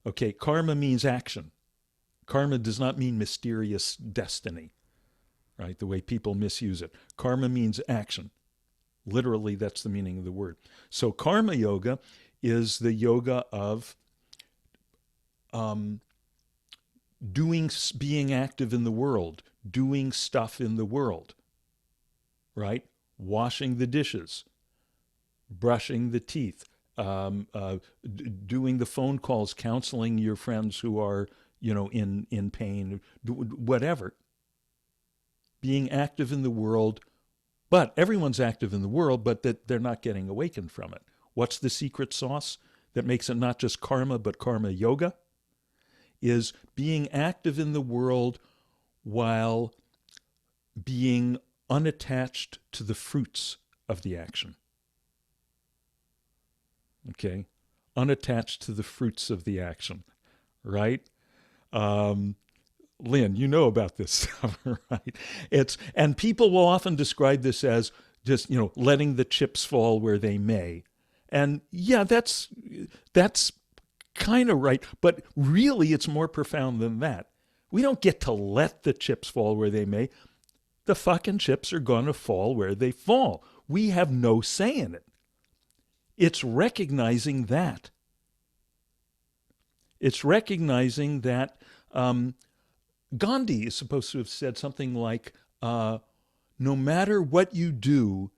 [SPEAKER 1] Okay, karma means action. Karma does not mean mysterious destiny, right? The way people misuse it. Karma means action. Literally, that's the meaning of the word. So karma yoga is the yoga of being active in the world, doing stuff in the world, right? Washing the dishes, brushing the teeth, doing the phone calls, counseling your friends who are, in pain, whatever. Being active in the world, but everyone's active in the world, but that they're not getting awakened from it. What's the secret sauce that makes it not just karma, but karma yoga? Is being active in the world while being unattached to the fruits of the action. Okay? Unattached to the fruits of the action, right? Lynn, you know about this stuff, right? And people will often describe this as just, letting the chips fall where they may. And yeah, that's kind of right, but really it's more profound than that. We don't get to let the chips fall where they may. The fucking chips are going to fall where they fall. We have no say in it. It's recognizing that. It's recognizing that Gandhi is supposed to have said something like, no matter what you do,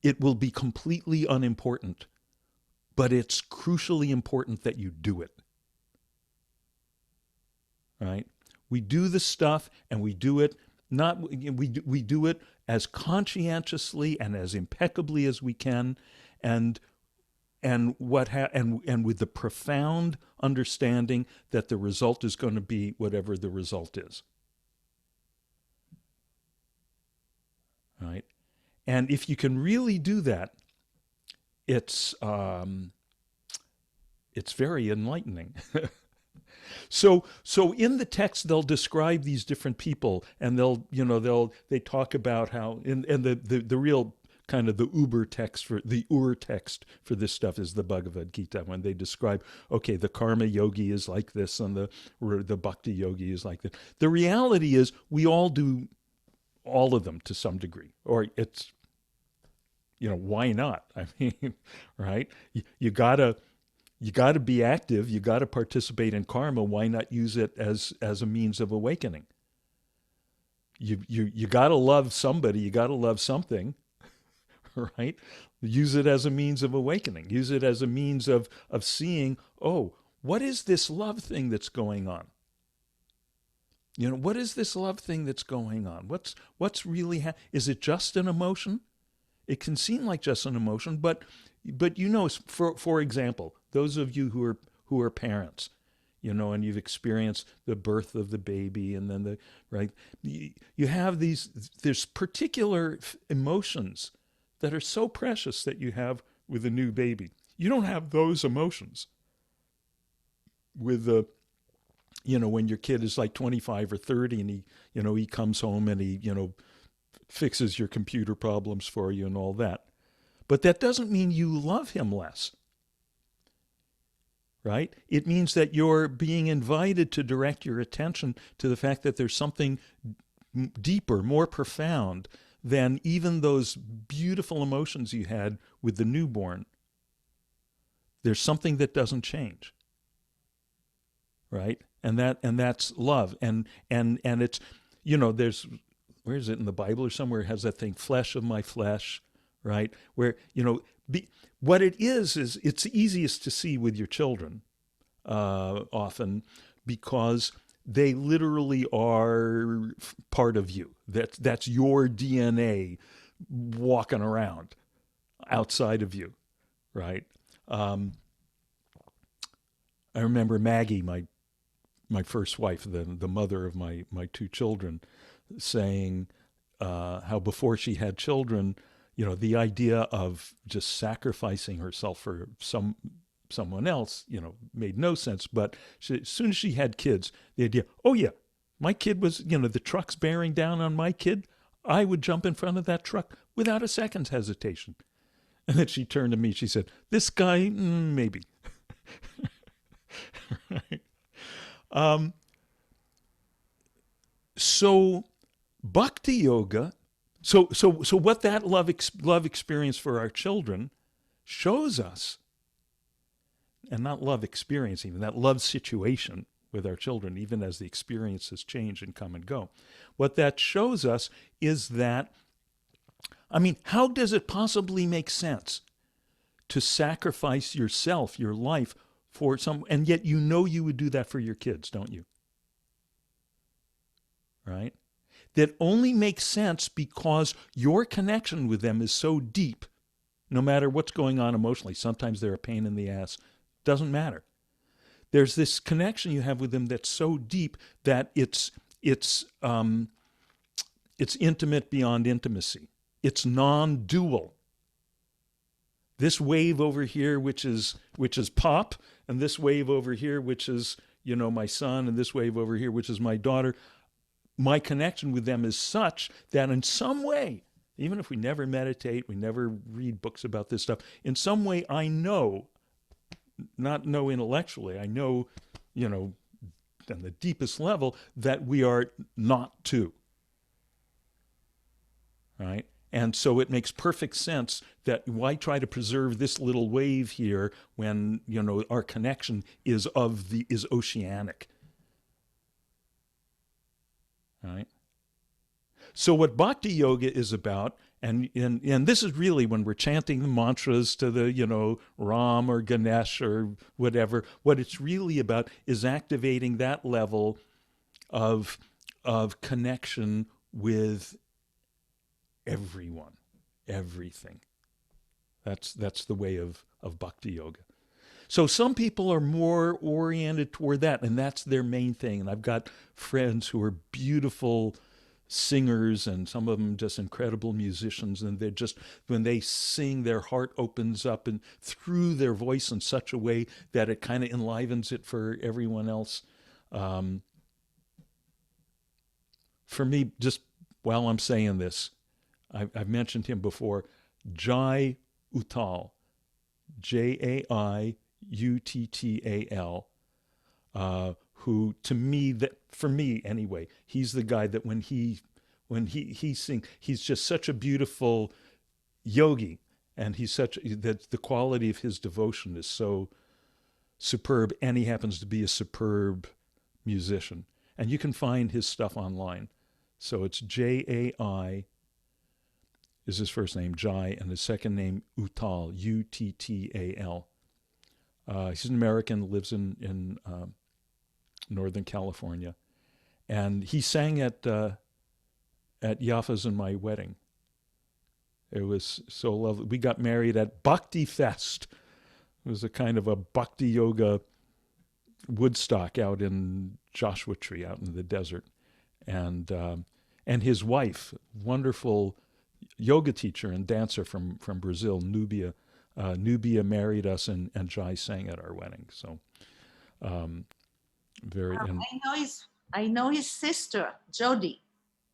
[SPEAKER 1] it will be completely unimportant, but it's crucially important that you do it. Right? We do the stuff, and we do it we do it as conscientiously and as impeccably as we can, and with the profound understanding that the result is going to be whatever the result is. Right? And if you can really do that, it's very enlightening. So in the text they'll describe these different people, and they talk about how and the real kind of the ur text for this stuff is the Bhagavad Gita, when they describe, okay, the karma yogi is like this and the bhakti yogi is like that. The reality is we all do all of them to some degree, or it's, why not? I mean, right? You gotta be active. You gotta participate in karma. Why not use it as a means of awakening? You gotta love somebody. You gotta love something, right? Use it as a means of awakening. Use it as a means of seeing, oh, what is this love thing that's going on? What is this love thing that's going on? What's really is it just an emotion? It can seem like just an emotion, but for example, those of you who are parents, and you've experienced the birth of the baby, and then you have there's particular emotions that are so precious that you have with a new baby. You don't have those emotions with the when your kid is like 25 or 30 and he comes home and he fixes your computer problems for you and all that. But that doesn't mean you love him less. Right? It means that you're being invited to direct your attention to the fact that there's something deeper, more profound than even those beautiful emotions you had with the newborn. There's something that doesn't change. Right? And that's love. And it's, there's, where is it in the Bible or somewhere? It has that thing, flesh of my flesh, right? Where, what it is it's easiest to see with your children often, because they literally are part of you. That's your DNA walking around outside of you, right? I remember Maggie, my first wife, the mother of my two children, saying how before she had children, the idea of just sacrificing herself for someone else, made no sense. But as soon as she had kids, the idea, oh yeah, my kid was, the truck's bearing down on my kid, I would jump in front of that truck without a second's hesitation. And then she turned to me, she said, this guy, maybe. Right? So bhakti yoga, so what that love experience for our children shows us, and not love experience even, that love situation with our children, even as the experiences change and come and go, what that shows us is that, how does it possibly make sense to sacrifice yourself, your life, for some, and yet you would do that for your kids, don't you? Right? That only makes sense because your connection with them is so deep, no matter what's going on emotionally. Sometimes they're a pain in the ass. Doesn't matter. There's this connection you have with them that's so deep that it's intimate beyond intimacy. It's non-dual. This wave over here, which is Pop, and this wave over here, which is, my son, and this wave over here, which is my daughter, my connection with them is such that in some way, even if we never meditate, we never read books about this stuff, in some way I know, not know intellectually, I know, on the deepest level, that we are not two. Right? And so it makes perfect sense that why try to preserve this little wave here when, our connection is oceanic. Right? So what bhakti yoga is about, and this is really when we're chanting the mantras to the, Ram or Ganesh or whatever, what it's really about is activating that level of connection with everyone, everything. That's the way of bhakti yoga. So some people are more oriented toward that, and that's their main thing. And I've got friends who are beautiful singers, and some of them just incredible musicians, and they're just, when they sing, their heart opens up and through their voice in such a way that it kind of enlivens it for everyone else. For me, just while I'm saying this, I've mentioned him before, Jai Uttal, Jaiuttal, who to me, for me anyway, he's the guy that when he sings, he's just such a beautiful yogi, and that the quality of his devotion is so superb, and he happens to be a superb musician. And you can find his stuff online. So it's Jaiuttal. is his first name, Jai, and his second name, Uttal, Uttal. He's an American, lives in Northern California. And he sang at Yafa's and my wedding. It was so lovely. We got married at Bhakti Fest. It was a kind of a Bhakti Yoga Woodstock out in Joshua Tree, out in the desert. And his wife, wonderful yoga teacher and dancer from Brazil, Nubia. Nubia married us, and Jai sang at our wedding. So very. And,
[SPEAKER 4] I know his sister, Jody.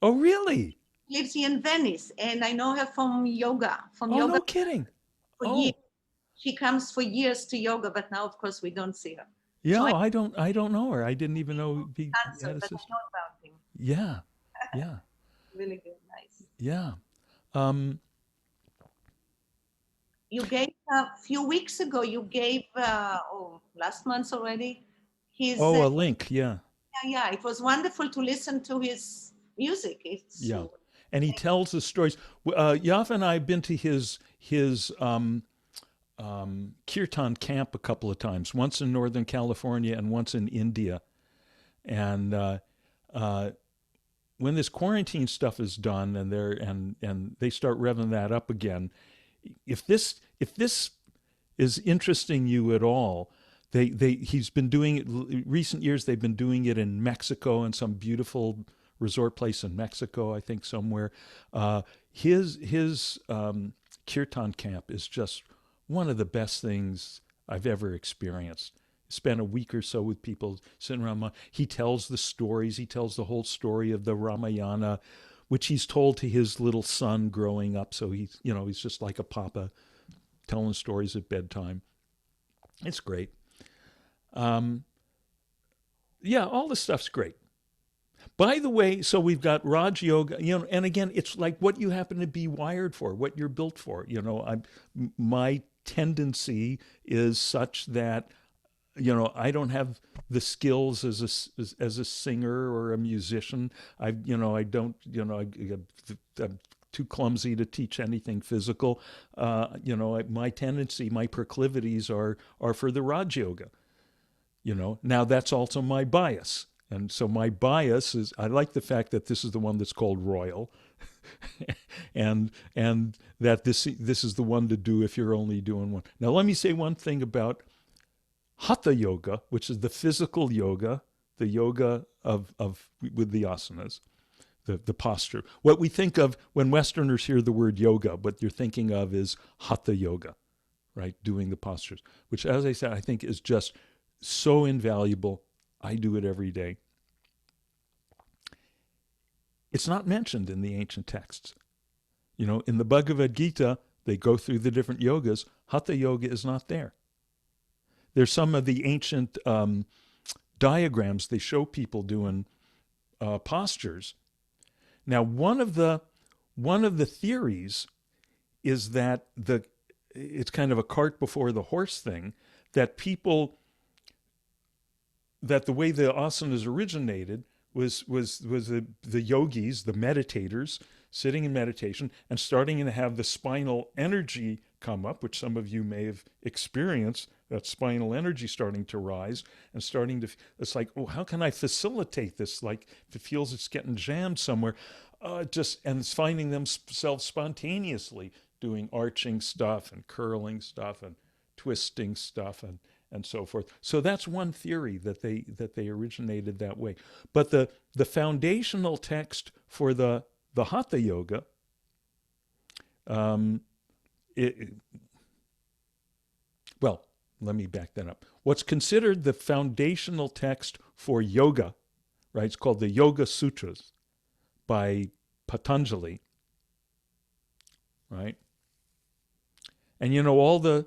[SPEAKER 1] oh, really?
[SPEAKER 4] Lives here in Venice, and I know her from yoga.
[SPEAKER 1] Oh,
[SPEAKER 4] yoga
[SPEAKER 1] no kidding.
[SPEAKER 4] for
[SPEAKER 1] Oh,
[SPEAKER 4] years. She comes for years to yoga, but now, of course, we don't see her.
[SPEAKER 1] yeah.
[SPEAKER 4] So
[SPEAKER 1] I don't know her. I didn't even know he
[SPEAKER 4] Answer,
[SPEAKER 1] had a
[SPEAKER 4] but I
[SPEAKER 1] sister.
[SPEAKER 4] know about him.
[SPEAKER 1] Yeah, yeah,
[SPEAKER 4] Really good, nice.
[SPEAKER 1] yeah.
[SPEAKER 4] You gave a few weeks ago. You gave last month already. His
[SPEAKER 1] Oh, a link. Yeah,
[SPEAKER 4] yeah. It was wonderful to listen to his music. It's
[SPEAKER 1] yeah. And he tells the stories. Yafa and I have been to his kirtan camp a couple of times. Once in Northern California and once in India. And when this quarantine stuff is done, and they start revving that up again, if this is interesting you at all, he's been doing it recent years. They've been doing it in Mexico, in some beautiful resort place in Mexico, I think somewhere. His kirtan camp is just one of the best things I've ever experienced. Spent a week or so with people sitting around. He tells the stories. He tells the whole story of the Ramayana, which he's told to his little son growing up. So he's just like a papa, telling stories at bedtime. It's great. Yeah, all this stuff's great. By the way, so we've got Raj Yoga, and again, it's like what you happen to be wired for, what you're built for. My tendency is such that I don't have the skills as a singer or a musician. I'm too clumsy to teach anything physical. My tendency, my proclivities are for the Raj Yoga. Now that's also my bias. And so my bias is, I like the fact that this is the one that's called Royal, and that this is the one to do if you're only doing one. Now let me say one thing about Hatha Yoga, which is the physical yoga, the yoga of with the asanas, the posture. What we think of when Westerners hear the word yoga, what you're thinking of is Hatha Yoga, right? Doing the postures, which, as I said, I think is just so invaluable. I do it every day. It's not mentioned in the ancient texts. In the Bhagavad Gita, they go through the different yogas. Hatha Yoga is not there. There's some of the ancient diagrams. They show people doing postures. Now, one of the theories is that it's kind of a cart before the horse thing, that the way the asanas originated was the yogis, the meditators, sitting in meditation and starting to have the spinal energy come up, which some of you may have experienced, that spinal energy starting to rise and it's like, oh, how can I facilitate this? Like, if it feels it's getting jammed somewhere, and it's finding themselves spontaneously doing arching stuff and curling stuff and twisting stuff and so forth. So that's one theory that they originated that way. But the foundational text for the Hatha Yoga, let me back that up. What's considered the foundational text for yoga, right? It's called the Yoga Sutras by Patanjali, right? And all the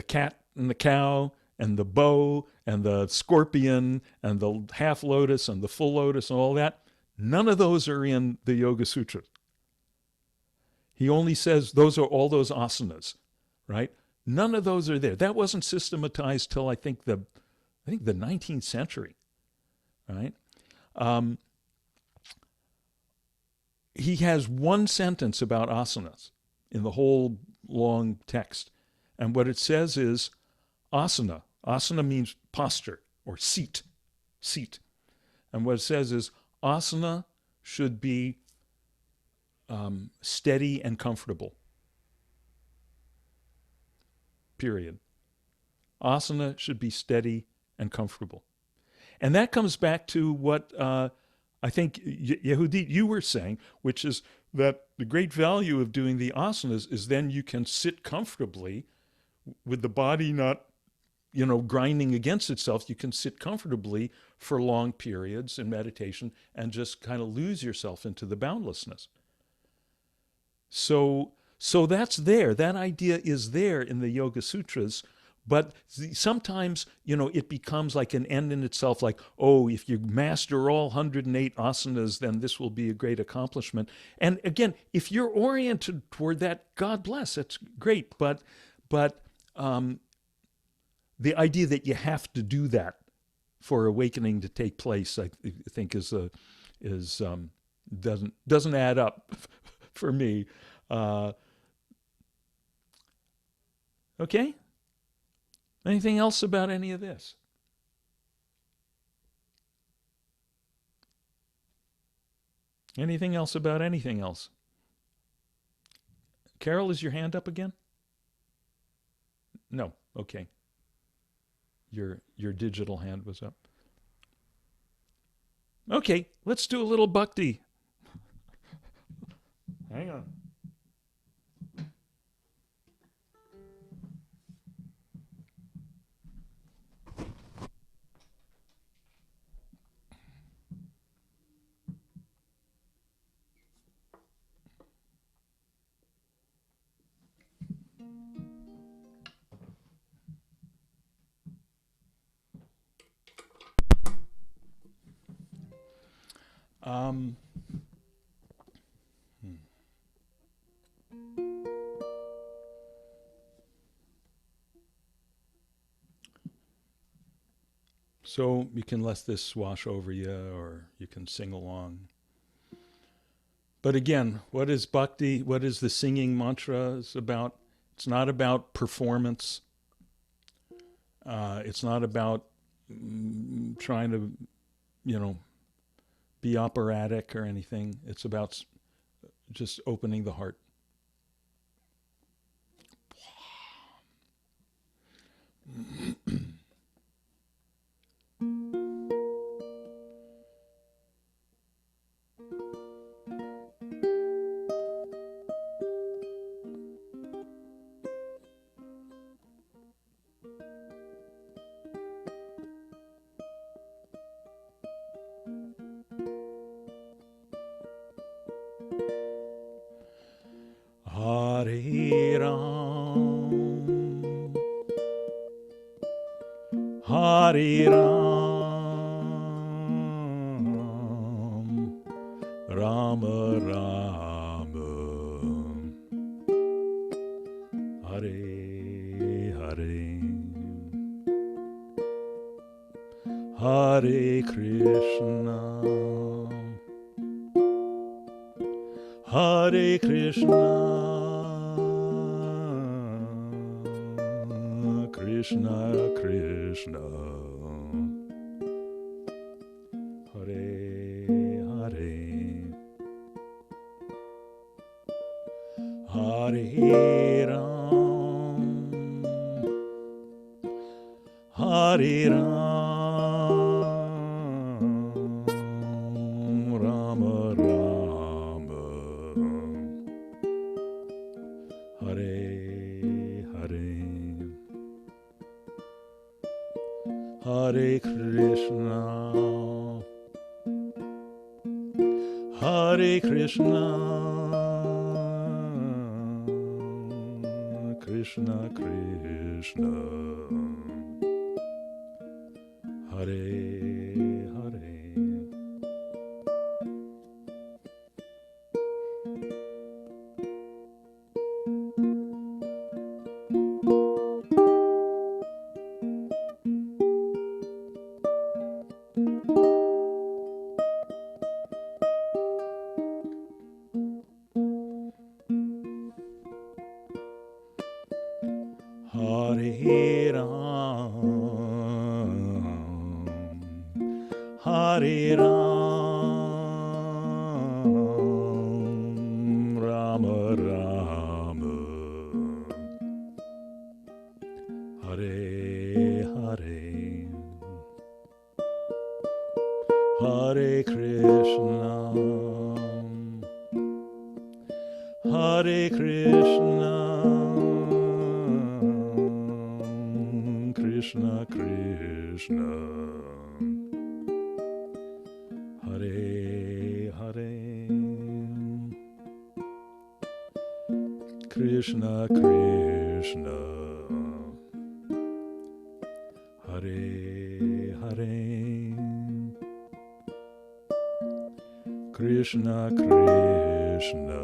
[SPEAKER 1] cat and the cow and the bow and the scorpion and the half lotus and the full lotus and all that, none of those are in the Yoga Sutras. He only says those are all those asanas, right? None of those are there. That wasn't systematized till I think the 19th century, right? he has one sentence about asanas in the whole long text. And what it says is asana. Asana means posture or seat. Seat. And what it says is asana should be steady and comfortable. Period. Asana should be steady and comfortable. And that comes back to what I think, Yehudit, you were saying, which is that the great value of doing the asanas is then you can sit comfortably with the body not, grinding against itself. You can sit comfortably for long periods in meditation and just kind of lose yourself into the boundlessness. So that's there. That idea is there in the Yoga Sutras. But sometimes, it becomes like an end in itself, like, oh, if you master all 108 asanas, then this will be a great accomplishment. And again, if you're oriented toward that, God bless, that's great. But the idea that you have to do that for awakening to take place, I think doesn't add up for me. Okay? Anything else about any of this? Anything else about anything else? Carol, is your hand up again? No. Okay. Your digital hand was up. Okay, let's do a little bhakti. Hang on. Um, So you can let this wash over you, or you can sing along. But again, what is bhakti? What is the singing mantra is about? It's not about performance. It's not about trying to, be operatic or anything. It's about just opening the heart. Hare Ram, Hare Ram, Rama Rama, Hare Hare, Hare Krishna, Hare Krishna, Krishna Krishna, Hare Hare, Hare Ram, Hare Ram, Rama Rama, Hare Hare, Hare Krishna, Hare Krishna, Krishna Krishna, Hare Hare. Hare Ram, Hare Ram, Rama Rama, Hare Hare, Hare Krishna, Hare Krishna, Krishna Krishna, Hare Hare, Krishna Krishna, Hare Hare, Krishna Krishna,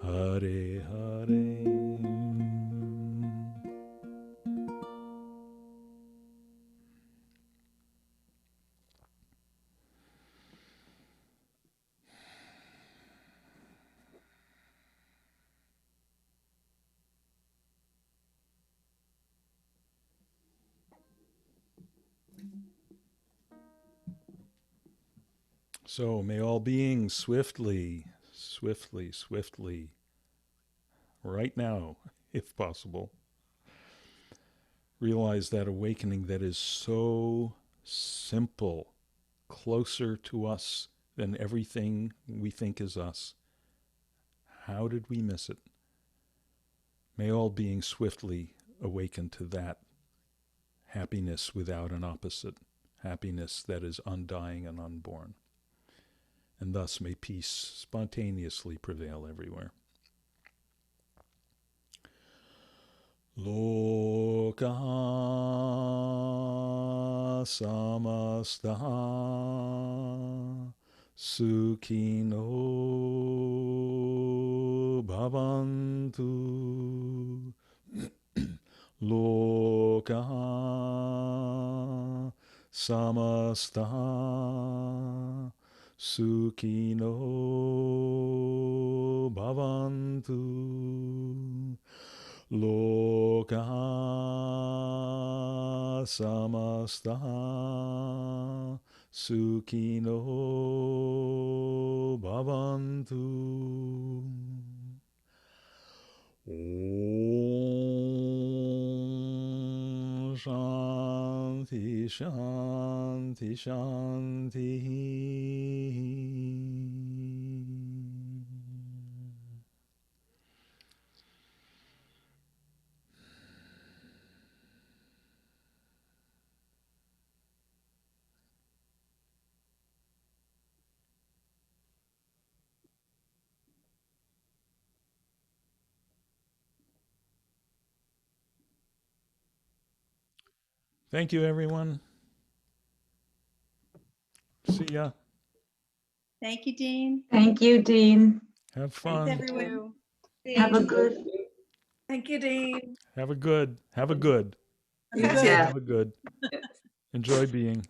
[SPEAKER 1] Hare Hare. So may all beings swiftly, swiftly, swiftly, right now, if possible, realize that awakening that is so simple, closer to us than everything we think is us. How did we miss it? May all beings swiftly awaken to that happiness without an opposite, happiness that is undying and unborn. And thus may peace spontaneously prevail everywhere. Loka samasta sukhino bhavantu. Loka samasta sukhino bhavantu. Loka samasta sukhino bhavantu. Om Shanti Shanti Shanti. Thank you, everyone. See ya.
[SPEAKER 5] Thank you, Dean.
[SPEAKER 2] Thank you, Dean.
[SPEAKER 1] Have
[SPEAKER 5] Thanks,
[SPEAKER 1] fun.
[SPEAKER 5] everyone.
[SPEAKER 2] Have a good,
[SPEAKER 6] Thank you, Dean.
[SPEAKER 1] Have a good. Have a good.
[SPEAKER 6] You
[SPEAKER 5] Okay.
[SPEAKER 6] too.
[SPEAKER 2] Yeah.
[SPEAKER 1] Have a good. Enjoy being.